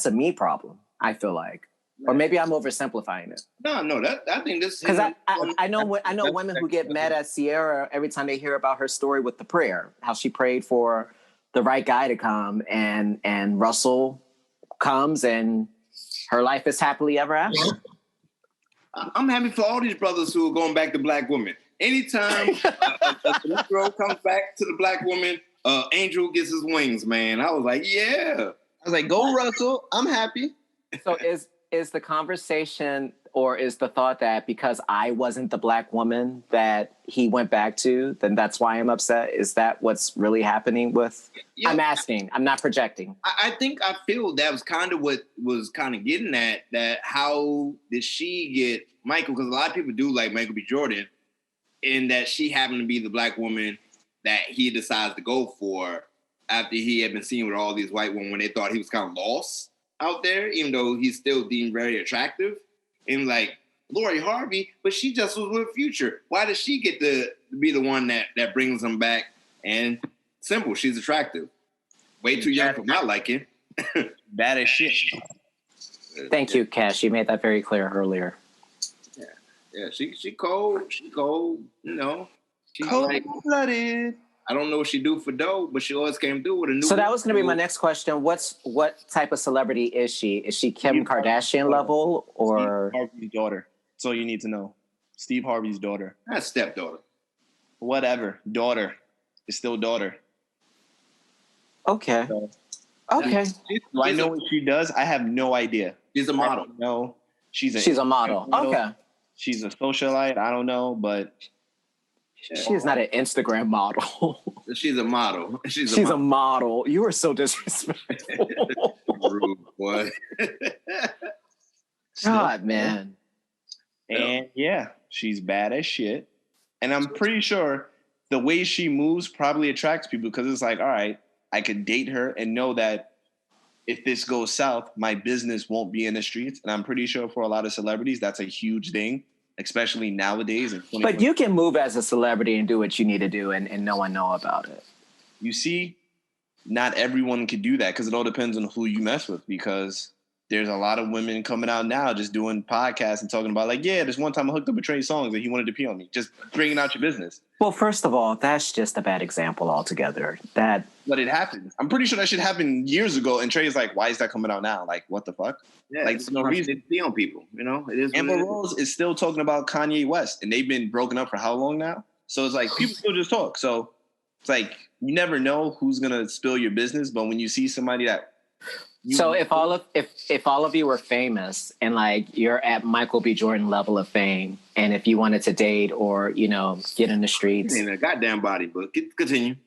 Speaker 3: a me problem, I feel like. Or maybe I'm oversimplifying it.
Speaker 1: No, I think this,
Speaker 3: because I know women who get mad at Sierra every time they hear about her story with the prayer, how she prayed for the right guy to come, and Russell comes and her life is happily ever after.
Speaker 1: I'm happy for all these brothers who are going back to black women. Anytime a Negro comes back to the black woman, Angel gets his wings, man. I was like, yeah.
Speaker 2: I was like, go Russell. I'm happy.
Speaker 3: So is the conversation or is the thought that because I wasn't the black woman that he went back to, then that's why I'm upset? Is that what's really happening with? Yeah. I'm asking. I'm not projecting.
Speaker 1: I feel that was kind of what was kind of getting at, that how did she get Michael? Because a lot of people do like Michael B. Jordan, in that she happened to be the black woman that he decides to go for after he had been seen with all these white women when they thought he was kind of lost out there, even though he's still deemed very attractive. And like Lori Harvey, but she just was with Future. Why does she get to be the one that brings him back? And simple, she's attractive. Way too young for my liking.
Speaker 2: Bad as shit.
Speaker 3: Thank you, Cash. You made that very clear earlier.
Speaker 1: Yeah, she cold. She cold. You know, she's
Speaker 2: cold-blooded.
Speaker 1: I don't know what she do for dough, but she always came through with a new.
Speaker 3: So that was going to be my next question. What type of celebrity is she? Is she Kim Kardashian level or
Speaker 2: Steve Harvey's daughter? That's all you need to know. Steve Harvey's daughter.
Speaker 1: That's stepdaughter.
Speaker 2: Whatever. Daughter. It's still daughter.
Speaker 3: Okay.
Speaker 2: So,
Speaker 3: okay.
Speaker 2: Do I know what she does? I have no idea.
Speaker 1: She's a model.
Speaker 2: No. She's
Speaker 3: a model. Okay.
Speaker 2: She's a socialite. I don't know, but
Speaker 3: she is not an Instagram model.
Speaker 1: She's a model. She's
Speaker 3: a model. You are so disrespectful.
Speaker 1: Rude, boy.
Speaker 3: God, man.
Speaker 2: And yeah, she's bad as shit. And I'm pretty sure the way she moves probably attracts people because it's like, all right, I could date her and know that if this goes south, my business won't be in the streets. And I'm pretty sure for a lot of celebrities, that's a huge thing, especially nowadays.
Speaker 3: But you can move as a celebrity and do what you need to do and no one know about it.
Speaker 2: You see, not everyone can do that because it all depends on who you mess with, because there's a lot of women coming out now just doing podcasts and talking about like, yeah, this one time I hooked up with Trey Songz and he wanted to pee on me. Just bringing out your business.
Speaker 3: Well, first of all, that's just a bad example altogether.
Speaker 2: But it happened. I'm pretty sure that shit happened years ago. And Trey's like, why is that coming out now? Like, what the fuck?
Speaker 1: Yeah,
Speaker 2: like, there's no reason
Speaker 1: to pee on people. You know, it is.
Speaker 2: Amber Rose is still talking about Kanye West, and they've been broken up for how long now? So it's like people still just talk. So it's like you never know who's gonna spill your business, but when you see somebody that.
Speaker 3: So if all of you were famous and like you're at Michael B. Jordan level of fame, and if you wanted to date or get in the streets,
Speaker 1: ain't a goddamn body, but continue.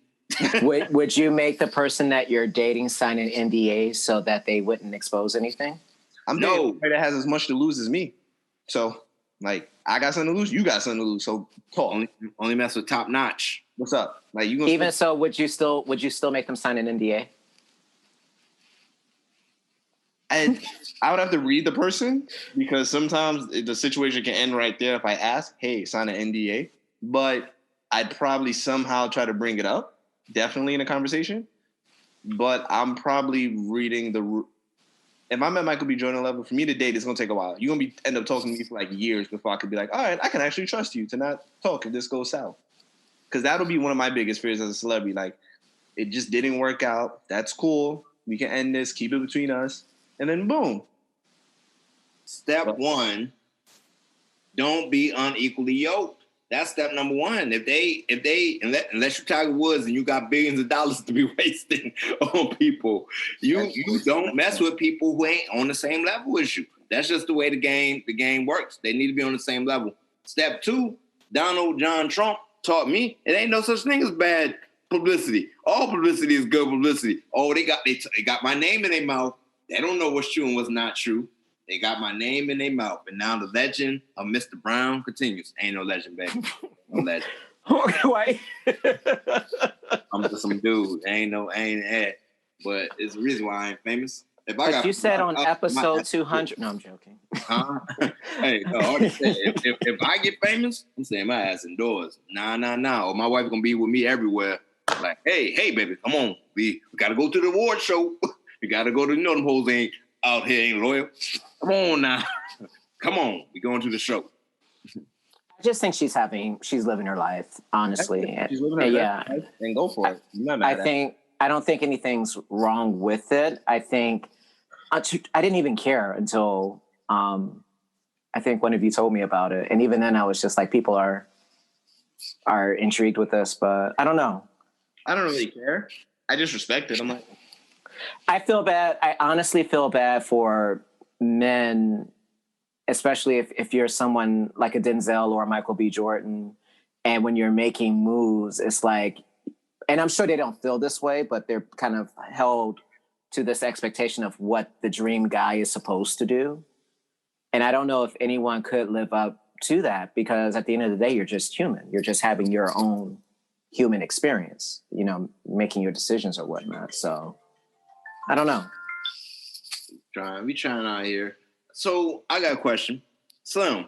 Speaker 3: would you make the person that you're dating sign an NDA so that they wouldn't expose anything?
Speaker 2: I'm dating somebody that has as much to lose as me, so like I got something to lose, you got something to lose. So talk.
Speaker 1: Only mess with top notch.
Speaker 2: What's up? Like you
Speaker 3: even so, would you still make them sign an NDA?
Speaker 2: And I would have to read the person because sometimes the situation can end right there if I ask, hey, sign an NDA. But I'd probably somehow try to bring it up, definitely in a conversation. But I'm probably reading if I'm at Michael B. Jordan level, for me to date, it's going to take a while. You're going to end up talking to me for like years before I could be like, all right, I can actually trust you to not talk if this goes south. Because that'll be one of my biggest fears as a celebrity. Like, it just didn't work out. That's cool. We can end this, keep it between us. And then boom.
Speaker 1: Step one, don't be unequally yoked. That's step number one. Unless you're Tiger Woods and you got billions of dollars to be wasting on people, you don't mess with people who ain't on the same level as you. That's just the way the game works. They need to be on the same level. Step two, Donald John Trump taught me it ain't no such thing as bad publicity. All publicity is good publicity. Oh, they got my name in their mouth. They don't know what's true and what's not true. They got my name in their mouth. And now the legend of Mr. Brown continues. Ain't no legend, baby. No legend.
Speaker 3: Why?
Speaker 1: I'm just some dude. Ain't it. But it's the reason why I ain't famous.
Speaker 3: But you said on episode 200. No, I'm joking.
Speaker 1: Huh? Hey, no, I already said, if I get famous, I'm saying my ass indoors. Nah. Or my wife gonna be with me everywhere. Like, hey, baby, come on. We gotta go to the award show. We gotta go to them hoes ain't out here ain't loyal. Come on now. Come on. We going to the show.
Speaker 3: I just think she's living her life, honestly.
Speaker 2: She's living her life and go for it.
Speaker 3: I don't think anything's wrong with it. I think I didn't even care until I think one of you told me about it. And even then I was just like, people are intrigued with this, but I don't know.
Speaker 2: I don't really care. I just respect it. I'm like,
Speaker 3: I feel bad. I honestly feel bad for men especially if you're someone like a Denzel or a Michael B. Jordan, and when you're making moves, it's like, and I'm sure they don't feel this way, but they're kind of held to this expectation of what the dream guy is supposed to do. And I don't know if anyone could live up to that, because at the end of the day, you're just human. You're just having your own human experience, you know, making your decisions or whatnot. So I don't know.
Speaker 1: We trying out here. So I got a question. Slim,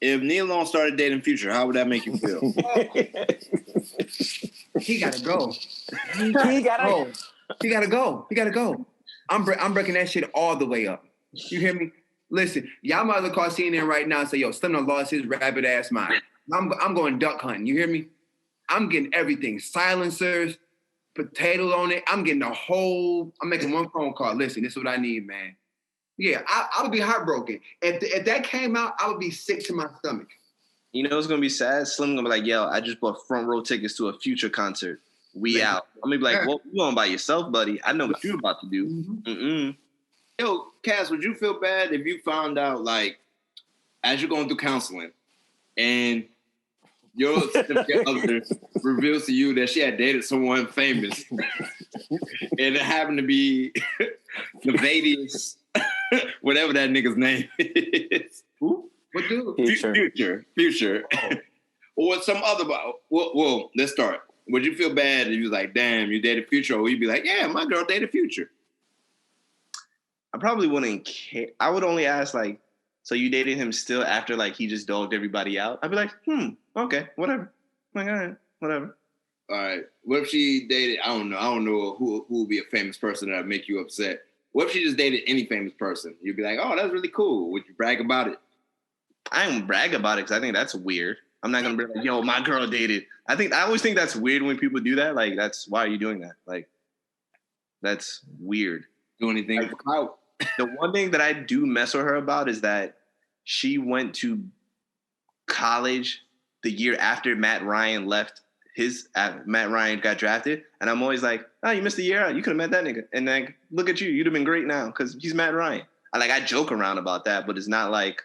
Speaker 1: if Neil Long started dating Future, how would that make you feel?
Speaker 4: He gotta go.
Speaker 3: He gotta
Speaker 4: go. I'm breaking that shit all the way up. You hear me? Listen, y'all might as well call CNN right now and say, yo, Slim done lost his rabbit ass mind. I'm going duck hunting. You hear me? I'm getting everything. Silencers, potatoes on it. I'm making one phone call. Listen, this is what I need, man. Yeah, I would be heartbroken. If that came out, I would be sick to my stomach.
Speaker 2: You know what's gonna be sad? Slim gonna be like, yo, I just bought front row tickets to a Future concert. We out. I'm gonna be like, well, you going by yourself, buddy. I know what you're about to do.
Speaker 1: Mm-hmm. Yo, Cass, would you feel bad if you found out, like, as you're going through counseling and your significant other reveals to you that she had dated someone famous and it happened to be Nevadius, whatever that nigga's name is?
Speaker 4: Who? What dude?
Speaker 1: Future. Or some other, well, let's start. Would you feel bad if you was like, damn, you dated Future? Or you'd be like, yeah, my girl dated Future?
Speaker 2: I probably wouldn't care. I would only ask, like, so you dated him still after, like, he just dogged everybody out? I'd be like, okay, whatever. I'm like, all right, whatever.
Speaker 1: All right. What if she dated, I don't know who would be a famous person that would make you upset. What if she just dated any famous person? You'd be like, oh, that's really cool. Would you brag about it?
Speaker 2: I don't brag about it because I think that's weird. I'm not going to be like, yo, my girl dated. I always think that's weird when people do that. Like, why are you doing that? Like, that's weird.
Speaker 1: Do anything
Speaker 2: like,
Speaker 1: for clout.
Speaker 2: The one thing that I do mess with her about is that she went to college the year after Matt Ryan got drafted. And I'm always like, oh, you missed a year out. You could have met that nigga. And like, look at you. You'd have been great now because he's Matt Ryan. I joke around about that, but it's not like,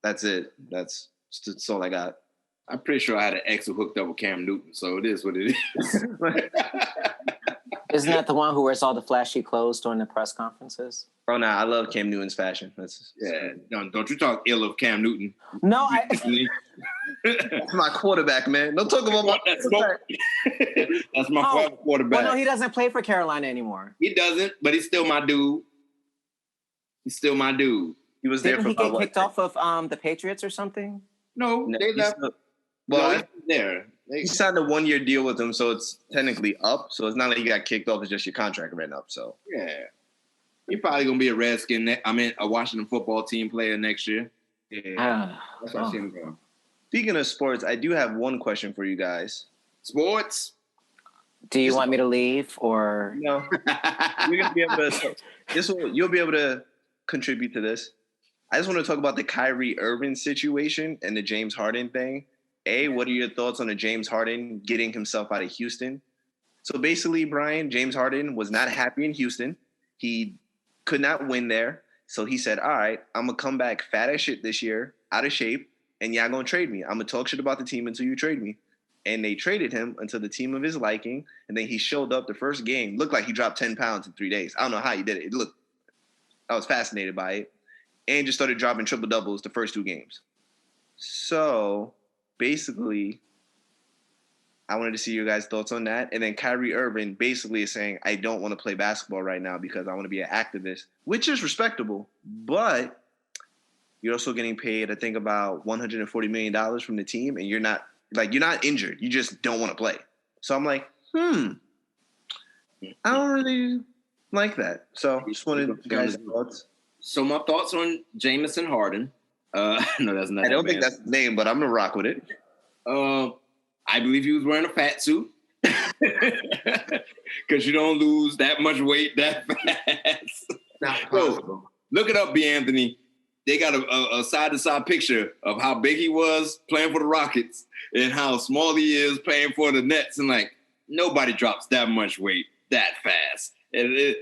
Speaker 2: that's it. That's all I got.
Speaker 1: I'm pretty sure I had an ex who hooked up with Cam Newton, so it is what it is.
Speaker 3: Isn't that the one who wears all the flashy clothes during the press conferences?
Speaker 2: Oh, no, I love Cam Newton's fashion.
Speaker 1: Don't you talk ill of Cam Newton.
Speaker 3: No,
Speaker 2: That's my quarterback, man. Don't talk about my quarterback.
Speaker 1: That's my quarterback.
Speaker 3: Well, no, he doesn't play for Carolina anymore.
Speaker 1: He doesn't, but he's still my dude.
Speaker 2: He was there
Speaker 3: Didn't
Speaker 2: for
Speaker 3: he get kicked off of the Patriots or something?
Speaker 1: No, they left.
Speaker 2: He's
Speaker 1: there.
Speaker 2: He signed a 1-year deal with him, so it's technically up. So it's not like he got kicked off; it's just your contract ran up. So
Speaker 1: yeah, he's probably gonna be a Redskin. A Washington football team player next year. Yeah, that's what I see him going.
Speaker 2: Speaking of sports, I do have one question for you guys.
Speaker 1: Sports.
Speaker 3: Do you want me to leave or
Speaker 2: no? You're gonna be able to. You'll be able to contribute to this. I just want to talk about the Kyrie Irving situation and the James Harden thing. What are your thoughts on the James Harden getting himself out of Houston? So basically, Brian, James Harden was not happy in Houston. He could not win there. So he said, all right, I'm going to come back fat as shit this year, out of shape, and y'all going to trade me. I'm going to talk shit about the team until you trade me. And they traded him until the team of his liking. And then he showed up the first game. Looked like he dropped 10 pounds in 3 days. I don't know how he did it. I was fascinated by it. And just started dropping triple doubles the first 2 games. So basically, I wanted to see your guys' thoughts on that. And then Kyrie Irving basically is saying, I don't want to play basketball right now because I want to be an activist, which is respectable. But you're also getting paid, I think, about $140 million from the team. And you're not injured. You just don't want to play. So I'm like, I don't really like that. So just wanted you guys' thoughts.
Speaker 1: So my thoughts on Jamison Harden. No, that's not.
Speaker 2: I don't think that's his name, but I'm gonna rock with it.
Speaker 1: I believe he was wearing a fat suit because you don't lose that much weight that fast.
Speaker 4: Not possible.
Speaker 1: Look it up, B.Anthony. They got a side-to-side picture of how big he was playing for the Rockets and how small he is playing for the Nets, and like nobody drops that much weight that fast. And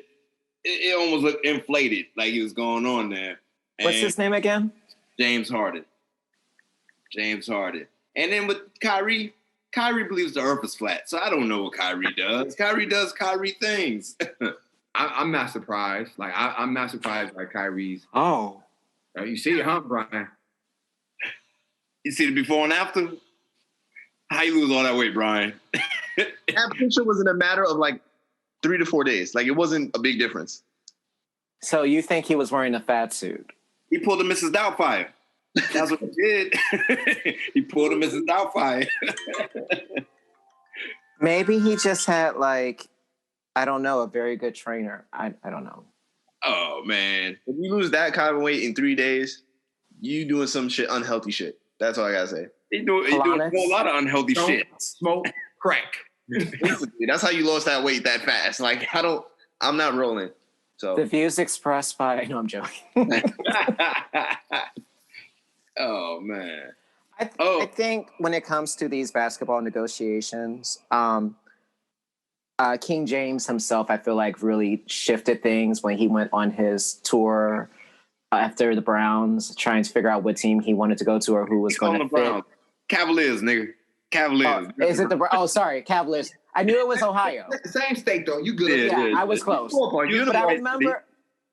Speaker 1: it almost looked inflated, like he was going on there.
Speaker 3: What's his name again?
Speaker 1: James Harden. And then with Kyrie believes the earth is flat. So I don't know what Kyrie does. Kyrie does Kyrie things.
Speaker 4: I'm not surprised. Like I'm not surprised by Kyrie's.
Speaker 3: Oh.
Speaker 4: You see it, huh, Brian?
Speaker 1: You see the before and after? How you lose all that weight, Brian?
Speaker 2: That picture was in a matter of like 3 to 4 days. Like it wasn't a big difference.
Speaker 3: So you think he was wearing a fat suit?
Speaker 1: He pulled a Mrs. Doubtfire. That's what he did. He pulled a Mrs. Doubtfire.
Speaker 3: Maybe he just had like, I don't know, a very good trainer. I don't know.
Speaker 1: Oh, man.
Speaker 2: If you lose that kind of weight in 3 days, you doing some shit, unhealthy shit. That's all I gotta say.
Speaker 1: He doing a whole lot of unhealthy shit.
Speaker 4: Smoke, crack.
Speaker 2: Basically, that's how you lost that weight that fast. Like I'm not rolling. So
Speaker 3: the views expressed by, no, I'm joking.
Speaker 1: Oh, man.
Speaker 3: I think when it comes to these basketball negotiations, King James himself, I feel like really shifted things when he went on his tour after the Browns, trying to figure out what team he wanted to go to or who was going to fit.
Speaker 1: Browns. Cavaliers, nigga. Cavaliers.
Speaker 3: Is it sorry, Cavaliers. I knew it was Ohio.
Speaker 4: Same state though. You good?
Speaker 3: Yeah, I was close. But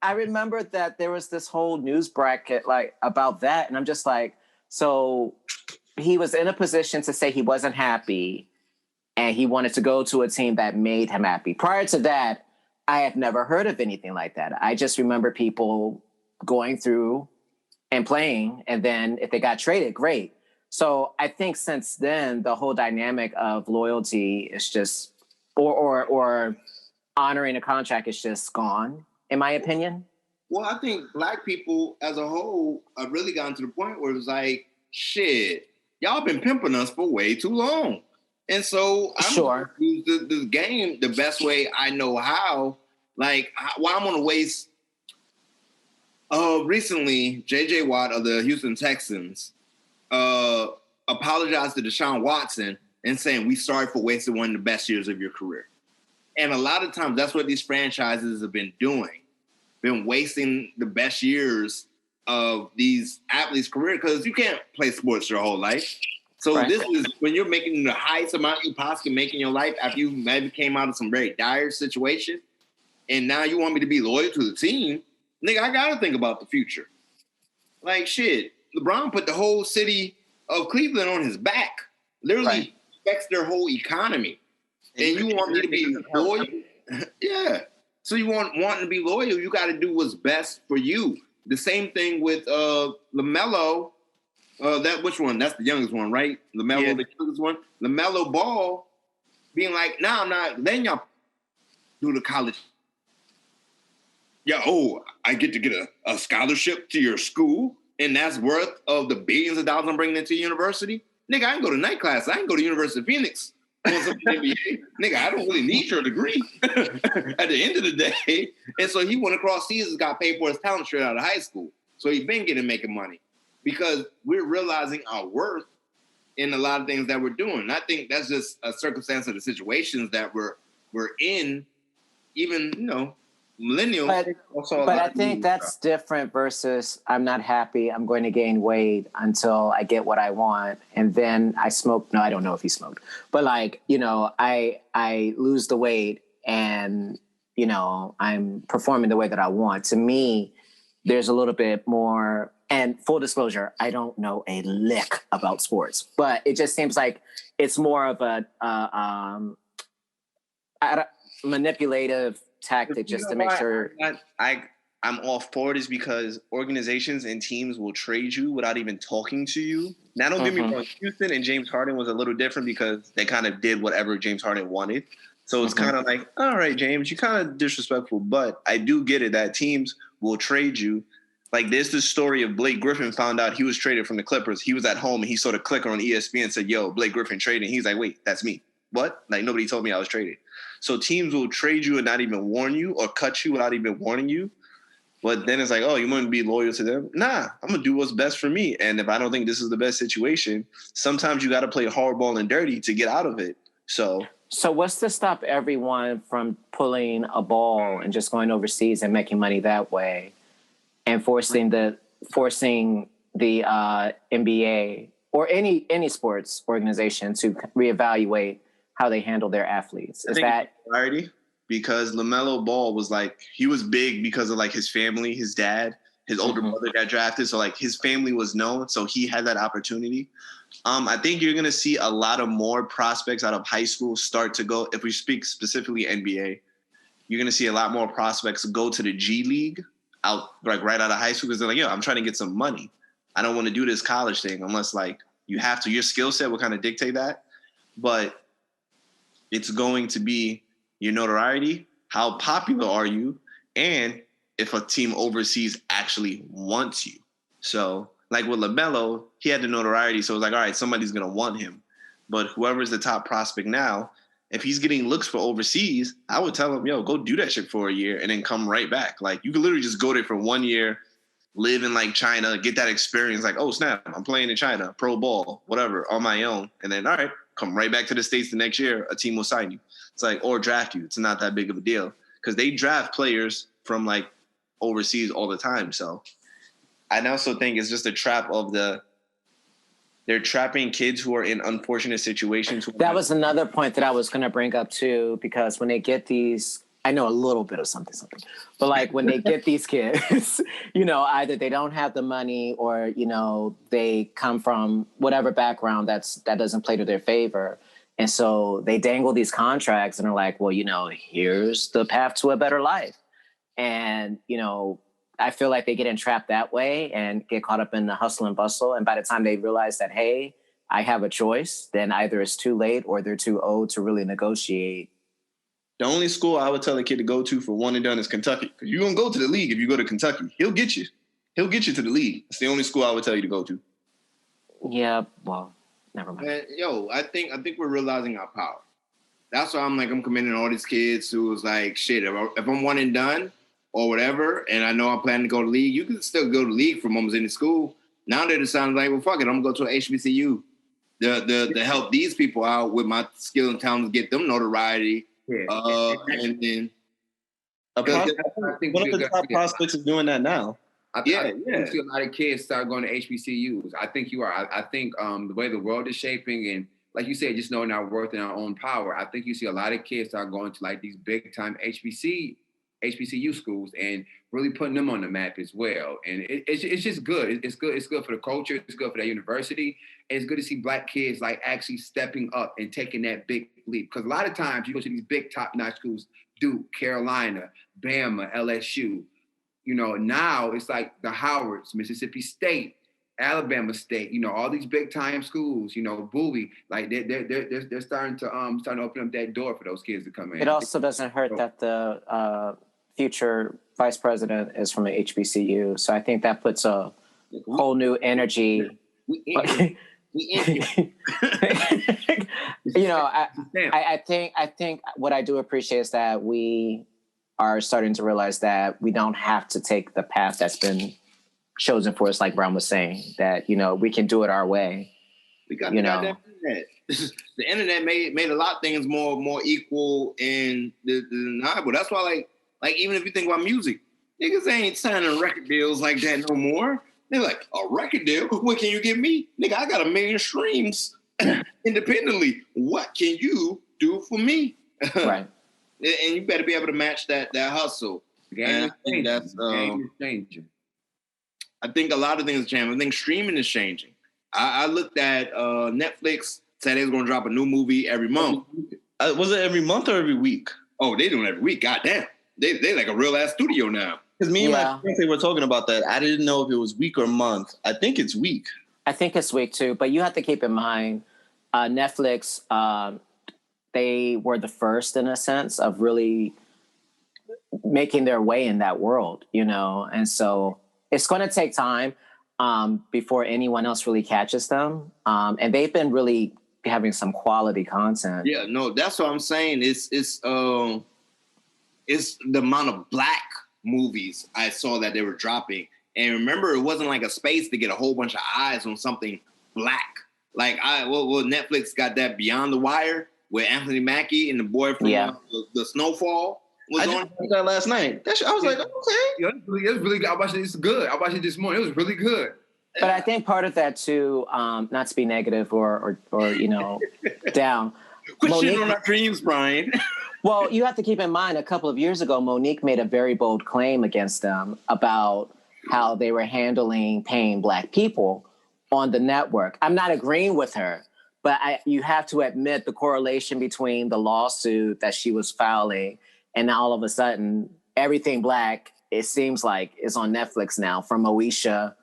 Speaker 3: I remember that there was this whole news bracket like about that, and I'm just like, so he was in a position to say he wasn't happy, and he wanted to go to a team that made him happy. Prior to that, I had never heard of anything like that. I just remember people going through and playing, and then if they got traded, great. So I think since then, the whole dynamic of loyalty is just, or honoring a contract is just gone, in my opinion.
Speaker 1: Well, I think Black people as a whole have really gotten to the point where it's like, shit, y'all been pimping us for way too long. And so I'm going to use this game the best way I know how. Like, why I'm going to waste. Recently, J.J. Watt of the Houston Texans apologized to Deshaun Watson and saying, we sorry for wasting one of the best years of your career. And a lot of times that's what these franchises have been doing, been wasting the best years of these athletes' career because you can't play sports your whole life. So This is when you're making the highest amount you possibly make in your life after you maybe came out of some very dire situation, and now you want me to be loyal to the team, nigga, I got to think about the future. Like, shit, LeBron put the whole city of Cleveland on his back, literally affects their whole economy. And you want me to be loyal? Yeah. So you wanting to be loyal, you got to do what's best for you. The same thing with LaMelo. Which one? That's the youngest one, right? LaMelo, the youngest one. LaMelo Ball being like, nah, I'm not letting y'all do the college. Yeah, I get to get a scholarship to your school, and that's worth of the billions of dollars I'm bringing into university. Nigga, I can go to night class. I can go to University of Phoenix. NBA. Nigga, I don't really need your degree at the end of the day. And so he went across seasons, got paid for his talent straight out of high school. So he's been making money because we're realizing our worth in a lot of things that we're doing. And I think that's just a circumstance of the situations that we're in, even, millennials.
Speaker 3: But I think that's different versus I'm not happy. I'm going to gain weight until I get what I want. And then I smoke. No, I don't know if he smoked. But I lose the weight and, I'm performing the way that I want. To me, there's a little bit more. And full disclosure, I don't know a lick about sports. But it just seems like it's more of a manipulative tactic just to make sure.
Speaker 2: I'm off board is because organizations and teams will trade you without even talking to you. Now, don't get me wrong, Houston and James Harden was a little different because they kind of did whatever James Harden wanted. So it's kind of like, all right, James, you're kind of disrespectful, but I do get it that teams will trade you. Like there's this story of Blake Griffin found out he was traded from the Clippers. He was at home and he saw the clicker on ESPN and said, yo, Blake Griffin traded. He's like, wait, that's me. What? Like nobody told me I was traded. So teams will trade you and not even warn you or cut you without even warning you. But then it's like, oh, you want to be loyal to them? Nah, I'm going to do what's best for me. And if I don't think this is the best situation, sometimes you got to play hardball and dirty to get out of it. So
Speaker 3: what's to stop everyone from pulling a ball and just going overseas and making money that way and forcing the forcing the NBA or any sports organization to reevaluate how they handle their athletes? Is that
Speaker 2: variety? Because LaMelo Ball was like, he was big because of like his family, his dad, his older brother got drafted. So like his family was known. So he had that opportunity. I think you're going to see a lot of more prospects out of high school start to go. If we speak specifically NBA, you're going to see a lot more prospects go to the G League out like right out of high school because they're like, I'm trying to get some money. I don't want to do this college thing unless like you have to. Your skill set will kind of dictate that. But it's going to be your notoriety, how popular are you, and if a team overseas actually wants you. So like with LaMelo, he had the notoriety. So it was like, all right, somebody's going to want him. But whoever's the top prospect now, if he's getting looks for overseas, I would tell him, go do that shit for a year and then come right back. Like you could literally just go there for 1 year, live in like China, get that experience. Like, oh snap, I'm playing in China, pro ball, whatever, on my own. And then, all right, come right back to the States the next year. A team will sign you. It's like, or draft you. It's not that big of a deal because they draft players from like overseas all the time. So I also think it's just a trap of they're trapping kids who are in unfortunate situations.
Speaker 3: That was another point that I was going to bring up too, because when they get these, I know a little bit of something, but like when they get these kids, either they don't have the money or, they come from whatever background that doesn't play to their favor. And so they dangle these contracts and are like, well, here's the path to a better life. And, I feel like they get entrapped that way and get caught up in the hustle and bustle. And by the time they realize that, hey, I have a choice, then either it's too late or they're too old to really negotiate.
Speaker 2: The only school I would tell a kid to go to for one and done is Kentucky. Because you're going to go to the league if you go to Kentucky. He'll get you. He'll get you to the league. It's the only school I would tell you to go to.
Speaker 3: Yeah, well, never mind.
Speaker 1: And, I think we're realizing our power. That's why I'm commending all these kids who was like, shit, if I'm one and done, or whatever, and I know I'm planning to go to league, you can still go to league from almost any school. Now they're deciding like, well, fuck it, I'm gonna go to an HBCU to help these people out with my skill and talent to get them notoriety.
Speaker 2: Yeah.
Speaker 1: And then
Speaker 2: one of the top prospects is doing that now.
Speaker 4: I see a lot of kids start going to HBCUs. I think you are. I think the way the world is shaping and like you said, just knowing our worth and our own power, I think you see a lot of kids start going to like these big time HBCU schools and really putting them on the map as well. And it's just good. It's good. It's good for the culture. It's good for that university. And it's good to see Black kids like actually stepping up and taking that big leap. Because a lot of times you go to these big top-notch schools, Duke, Carolina, Bama, LSU. Now it's like the Howards, Mississippi State, Alabama State. All these big-time schools. Bowie, like they're starting to open up that door for those kids to come in.
Speaker 3: It also doesn't hurt that the future vice president is from an HBCU. So I think that puts a whole new energy. I think what I do appreciate is that we are starting to realize that we don't have to take the path that's been chosen for us, like Brown was saying, that, we can do it our way.
Speaker 1: We got the internet. The internet made a lot of things more equal and deniable. That's why, like even if you think about music, niggas ain't signing record deals like that no more. They're like, a record deal? What can you give me? Nigga, I got 1 million streams independently. What can you do for me?
Speaker 3: Right.
Speaker 1: And you better be able to match that hustle.
Speaker 4: Game is changing.
Speaker 1: I think a lot of things are changing. I think streaming is changing. I looked at Netflix said they was going to drop a new movie every month.
Speaker 2: Was it every month or every week?
Speaker 1: Oh, they doing it every week. Goddamn. They like a real ass studio now.
Speaker 2: Because me and my friends, they were talking about that. I didn't know if it was week or month. I think it's week.
Speaker 3: I think it's week too. But you have to keep in mind, Netflix, they were the first in a sense of really making their way in that world, And so it's going to take time before anyone else really catches them. And they've been really having some quality content.
Speaker 1: Yeah, no, that's what I'm saying. It's the amount of Black movies I saw that they were dropping. And remember, it wasn't like a space to get a whole bunch of eyes on something Black. Like Netflix got that Beyond the Wire with Anthony Mackie and the boy from the Snowfall. was
Speaker 2: I just
Speaker 1: on.
Speaker 2: watched that last night. I was like, okay.
Speaker 4: Yeah, it's really good. I watched it. It's good. I watched it this morning. It was really good.
Speaker 3: But I think part of that too, not to be negative or down.
Speaker 1: Quit
Speaker 3: Monique-
Speaker 1: shitting on our dreams, Brian.
Speaker 3: Well, you have to keep in mind, a couple of years ago, Monique made a very bold claim against them about how they were handling paying Black people on the network. I'm not agreeing with her, but you have to admit the correlation between the lawsuit that she was filing and now all of a sudden, everything Black, it seems like, is on Netflix now, from Moesha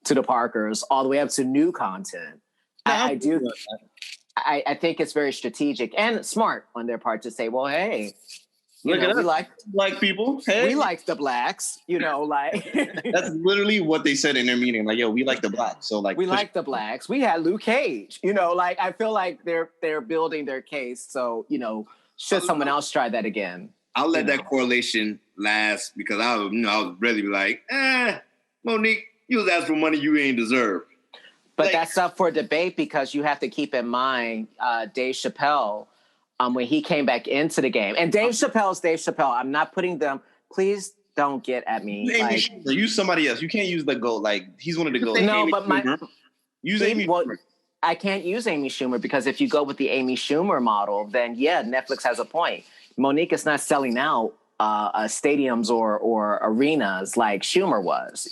Speaker 3: to the Parkers, all the way up to new content. I think it's very strategic and smart on their part to say, well, hey,
Speaker 2: Look at us,
Speaker 3: we like
Speaker 2: Black people. Hey,
Speaker 3: we like the Blacks, like
Speaker 2: that's literally what they said in their meeting. Like, yo, we like the Blacks. So like,
Speaker 3: we like the Blacks. We had Luke Cage, like I feel like they're building their case. So, should someone else try that again?
Speaker 1: I'll let that correlation last because I was really like, Monique, you was asking for money you ain't deserve.
Speaker 3: But that's up for debate because you have to keep in mind Dave Chappelle when he came back into the game. And Dave Chappelle's Dave Chappelle. I'm not putting them. Please don't get at me.
Speaker 2: Use somebody else. You can't use the GOAT. Like, he's one of the GOAT.
Speaker 3: No, but
Speaker 2: use Amy Schumer.
Speaker 3: I can't use Amy Schumer because if you go with the Amy Schumer model, then yeah, Netflix has a point. Monique is not selling out stadiums or arenas like Schumer was.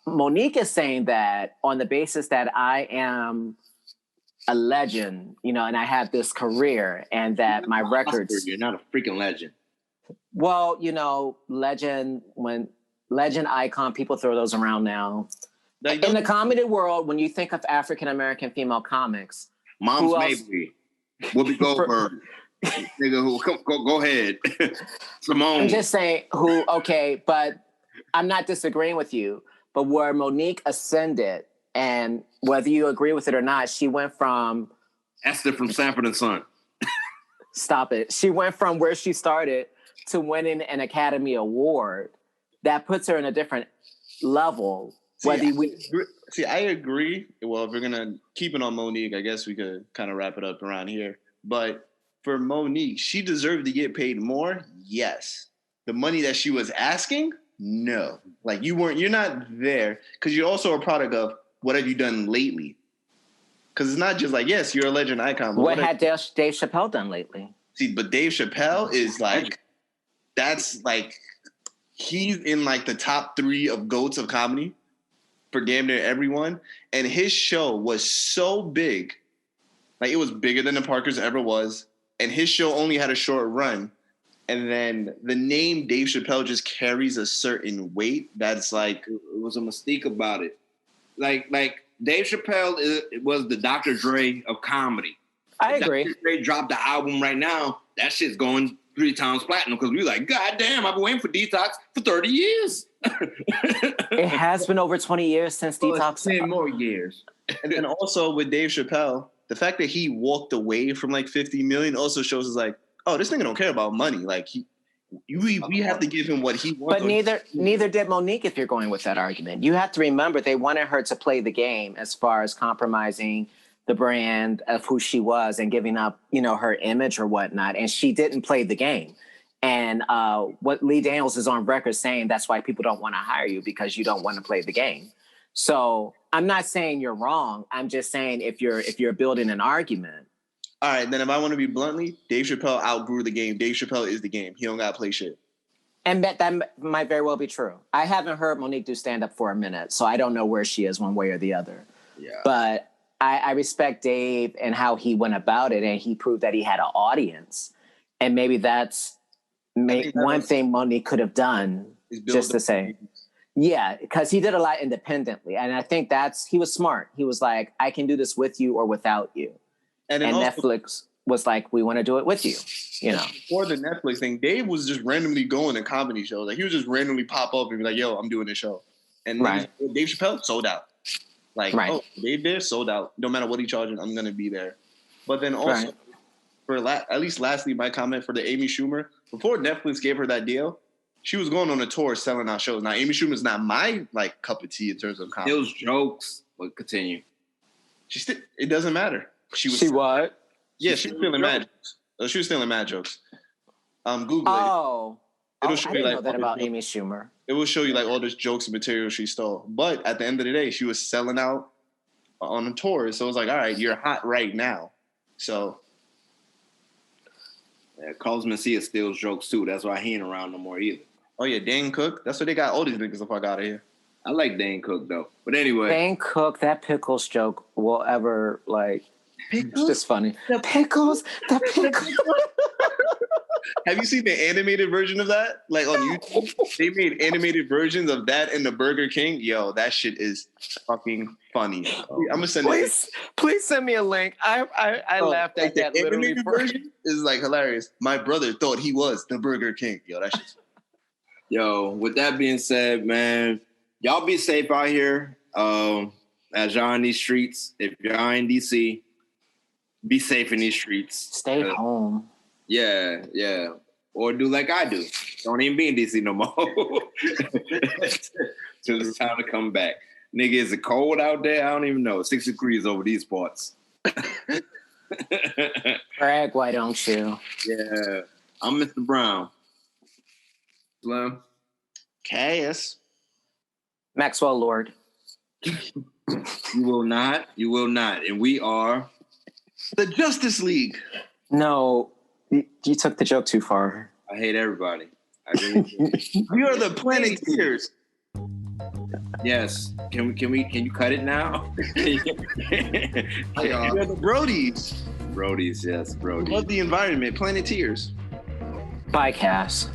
Speaker 3: Monique is saying that on the basis that I am a legend, and I have this career and that my records...
Speaker 1: You're not a freaking legend.
Speaker 3: Well, legend icon, people throw those around now. In the comedy world, when you think of African-American female comics...
Speaker 1: Mom's Mabry, Whoopi Goldberg, nigga, go ahead. Simone.
Speaker 3: I'm just saying but I'm not disagreeing with you. But where Monique ascended, and whether you agree with it or not, she went from...
Speaker 1: Esther from Sanford and Son.
Speaker 3: Stop it. She went from where she started to winning an Academy Award. That puts her in a different level.
Speaker 2: I agree. Well, if we're going to keep it on Monique, I guess we could kind of wrap it up around here. But for Monique, she deserved to get paid more? Yes. The money that she was asking? No. Like, you're not there because you're also a product of what have you done lately? Because it's not just like, yes, you're a legend icon. But
Speaker 3: what had Dave Chappelle done lately?
Speaker 2: See, but Dave Chappelle is like, that's like, he's in like the top 3 of GOATs of comedy for damn near everyone. And his show was so big. Like, it was bigger than the Parkers ever was. And his show only had a short run. And then the name Dave Chappelle just carries a certain weight that's like...
Speaker 1: It was a mystique about it. Like Dave Chappelle was the Dr. Dre of comedy.
Speaker 3: I agree.
Speaker 1: Dr. Dre dropped the album right now. That shit's going 3 times platinum because we're like, God damn, I've been waiting for Detox for 30 years.
Speaker 3: It has been over 20 years since Detox.
Speaker 4: 10 more years.
Speaker 2: And then also with Dave Chappelle, the fact that he walked away from like 50 million also shows us like, oh, this nigga don't care about money. Like we have to give him what he wants.
Speaker 3: But neither did Monique, if you're going with that argument. You have to remember they wanted her to play the game as far as compromising the brand of who she was and giving up, her image or whatnot. And she didn't play the game. And what Lee Daniels is on record saying, that's why people don't want to hire you because you don't want to play the game. So I'm not saying you're wrong. I'm just saying if you're building an argument.
Speaker 2: All right, then if I want to be bluntly, Dave Chappelle outgrew the game. Dave Chappelle is the game. He don't got to play shit.
Speaker 3: And that might very well be true. I haven't heard Monique do stand-up for a minute, so I don't know where she is one way or the other.
Speaker 1: Yeah.
Speaker 3: But I respect Dave and how he went about it, and he proved that he had an audience. And maybe that's one thing Monique could have done, just to say. Yeah, because he did a lot independently. And I think he was smart. He was like, I can do this with you or without you. And also, Netflix was like, we want to do it with you,
Speaker 2: Before the Netflix thing, Dave was just randomly going to comedy shows. Like, he would just randomly pop up and be like, yo, I'm doing this show. And Dave Chappelle sold out. Like, Dave there sold out. No matter what he charges, I'm going to be there. But then also, at least lastly, my comment for the Amy Schumer, before Netflix gave her that deal, she was going on a tour selling out shows. Now, Amy Schumer's not my, cup of tea in terms of comedy.
Speaker 1: It was jokes, but continue.
Speaker 2: It doesn't matter.
Speaker 3: She what?
Speaker 2: Yeah, she was stealing mad jokes. She was stealing mad jokes. Google it.
Speaker 3: Oh,
Speaker 2: It'll
Speaker 3: I
Speaker 2: show you
Speaker 3: didn't
Speaker 2: like
Speaker 3: know that
Speaker 2: all
Speaker 3: about
Speaker 2: the-
Speaker 3: Amy Schumer.
Speaker 2: It will show you like all this jokes and material she stole. But at the end of the day, she was selling out on a tour. So it was like, all right, you're hot right now. So
Speaker 1: Yeah, Carlos Mencia steals jokes too. That's why he ain't around no more either.
Speaker 2: oh yeah, Dane Cook. That's what they got all these niggas the fuck out of here.
Speaker 1: I like Dane Cook though. But anyway.
Speaker 3: Dane Cook, that pickles joke will ever like. It's just funny. The pickles.
Speaker 2: Have you seen the animated version of that? Like on YouTube, they made animated versions of that and the Burger King. Yo, that shit is fucking funny. I'm gonna send it.
Speaker 3: Please send me a link. I laughed at that
Speaker 2: the
Speaker 3: literally.
Speaker 2: animated version is like hilarious. My brother thought he was the Burger King. Yo, that shit's
Speaker 1: Yo, with that being said, man, y'all be safe out here. As y'all in these streets, if y'all in DC, be safe in these streets.
Speaker 3: Stay home.
Speaker 1: Yeah. Or do like I do. Don't even be in DC no more. Till it's time to come back. Nigga, is it cold out there? I don't even know. 6 degrees over these parts.
Speaker 3: Brag, why don't you?
Speaker 1: Yeah. I'm Mr. Brown.
Speaker 4: Slim.
Speaker 2: Cass.
Speaker 3: Maxwell Lord.
Speaker 1: You will not. And we are
Speaker 2: The Justice League.
Speaker 3: No, you took the joke too far.
Speaker 1: I hate everybody. I really do.
Speaker 2: We are the Planeteers.
Speaker 1: Yes. Can you cut it now?
Speaker 2: We are the Brodies.
Speaker 1: Brodies, yes, Brodies.
Speaker 2: Love the environment. Planeteers.
Speaker 3: Bye, Cass.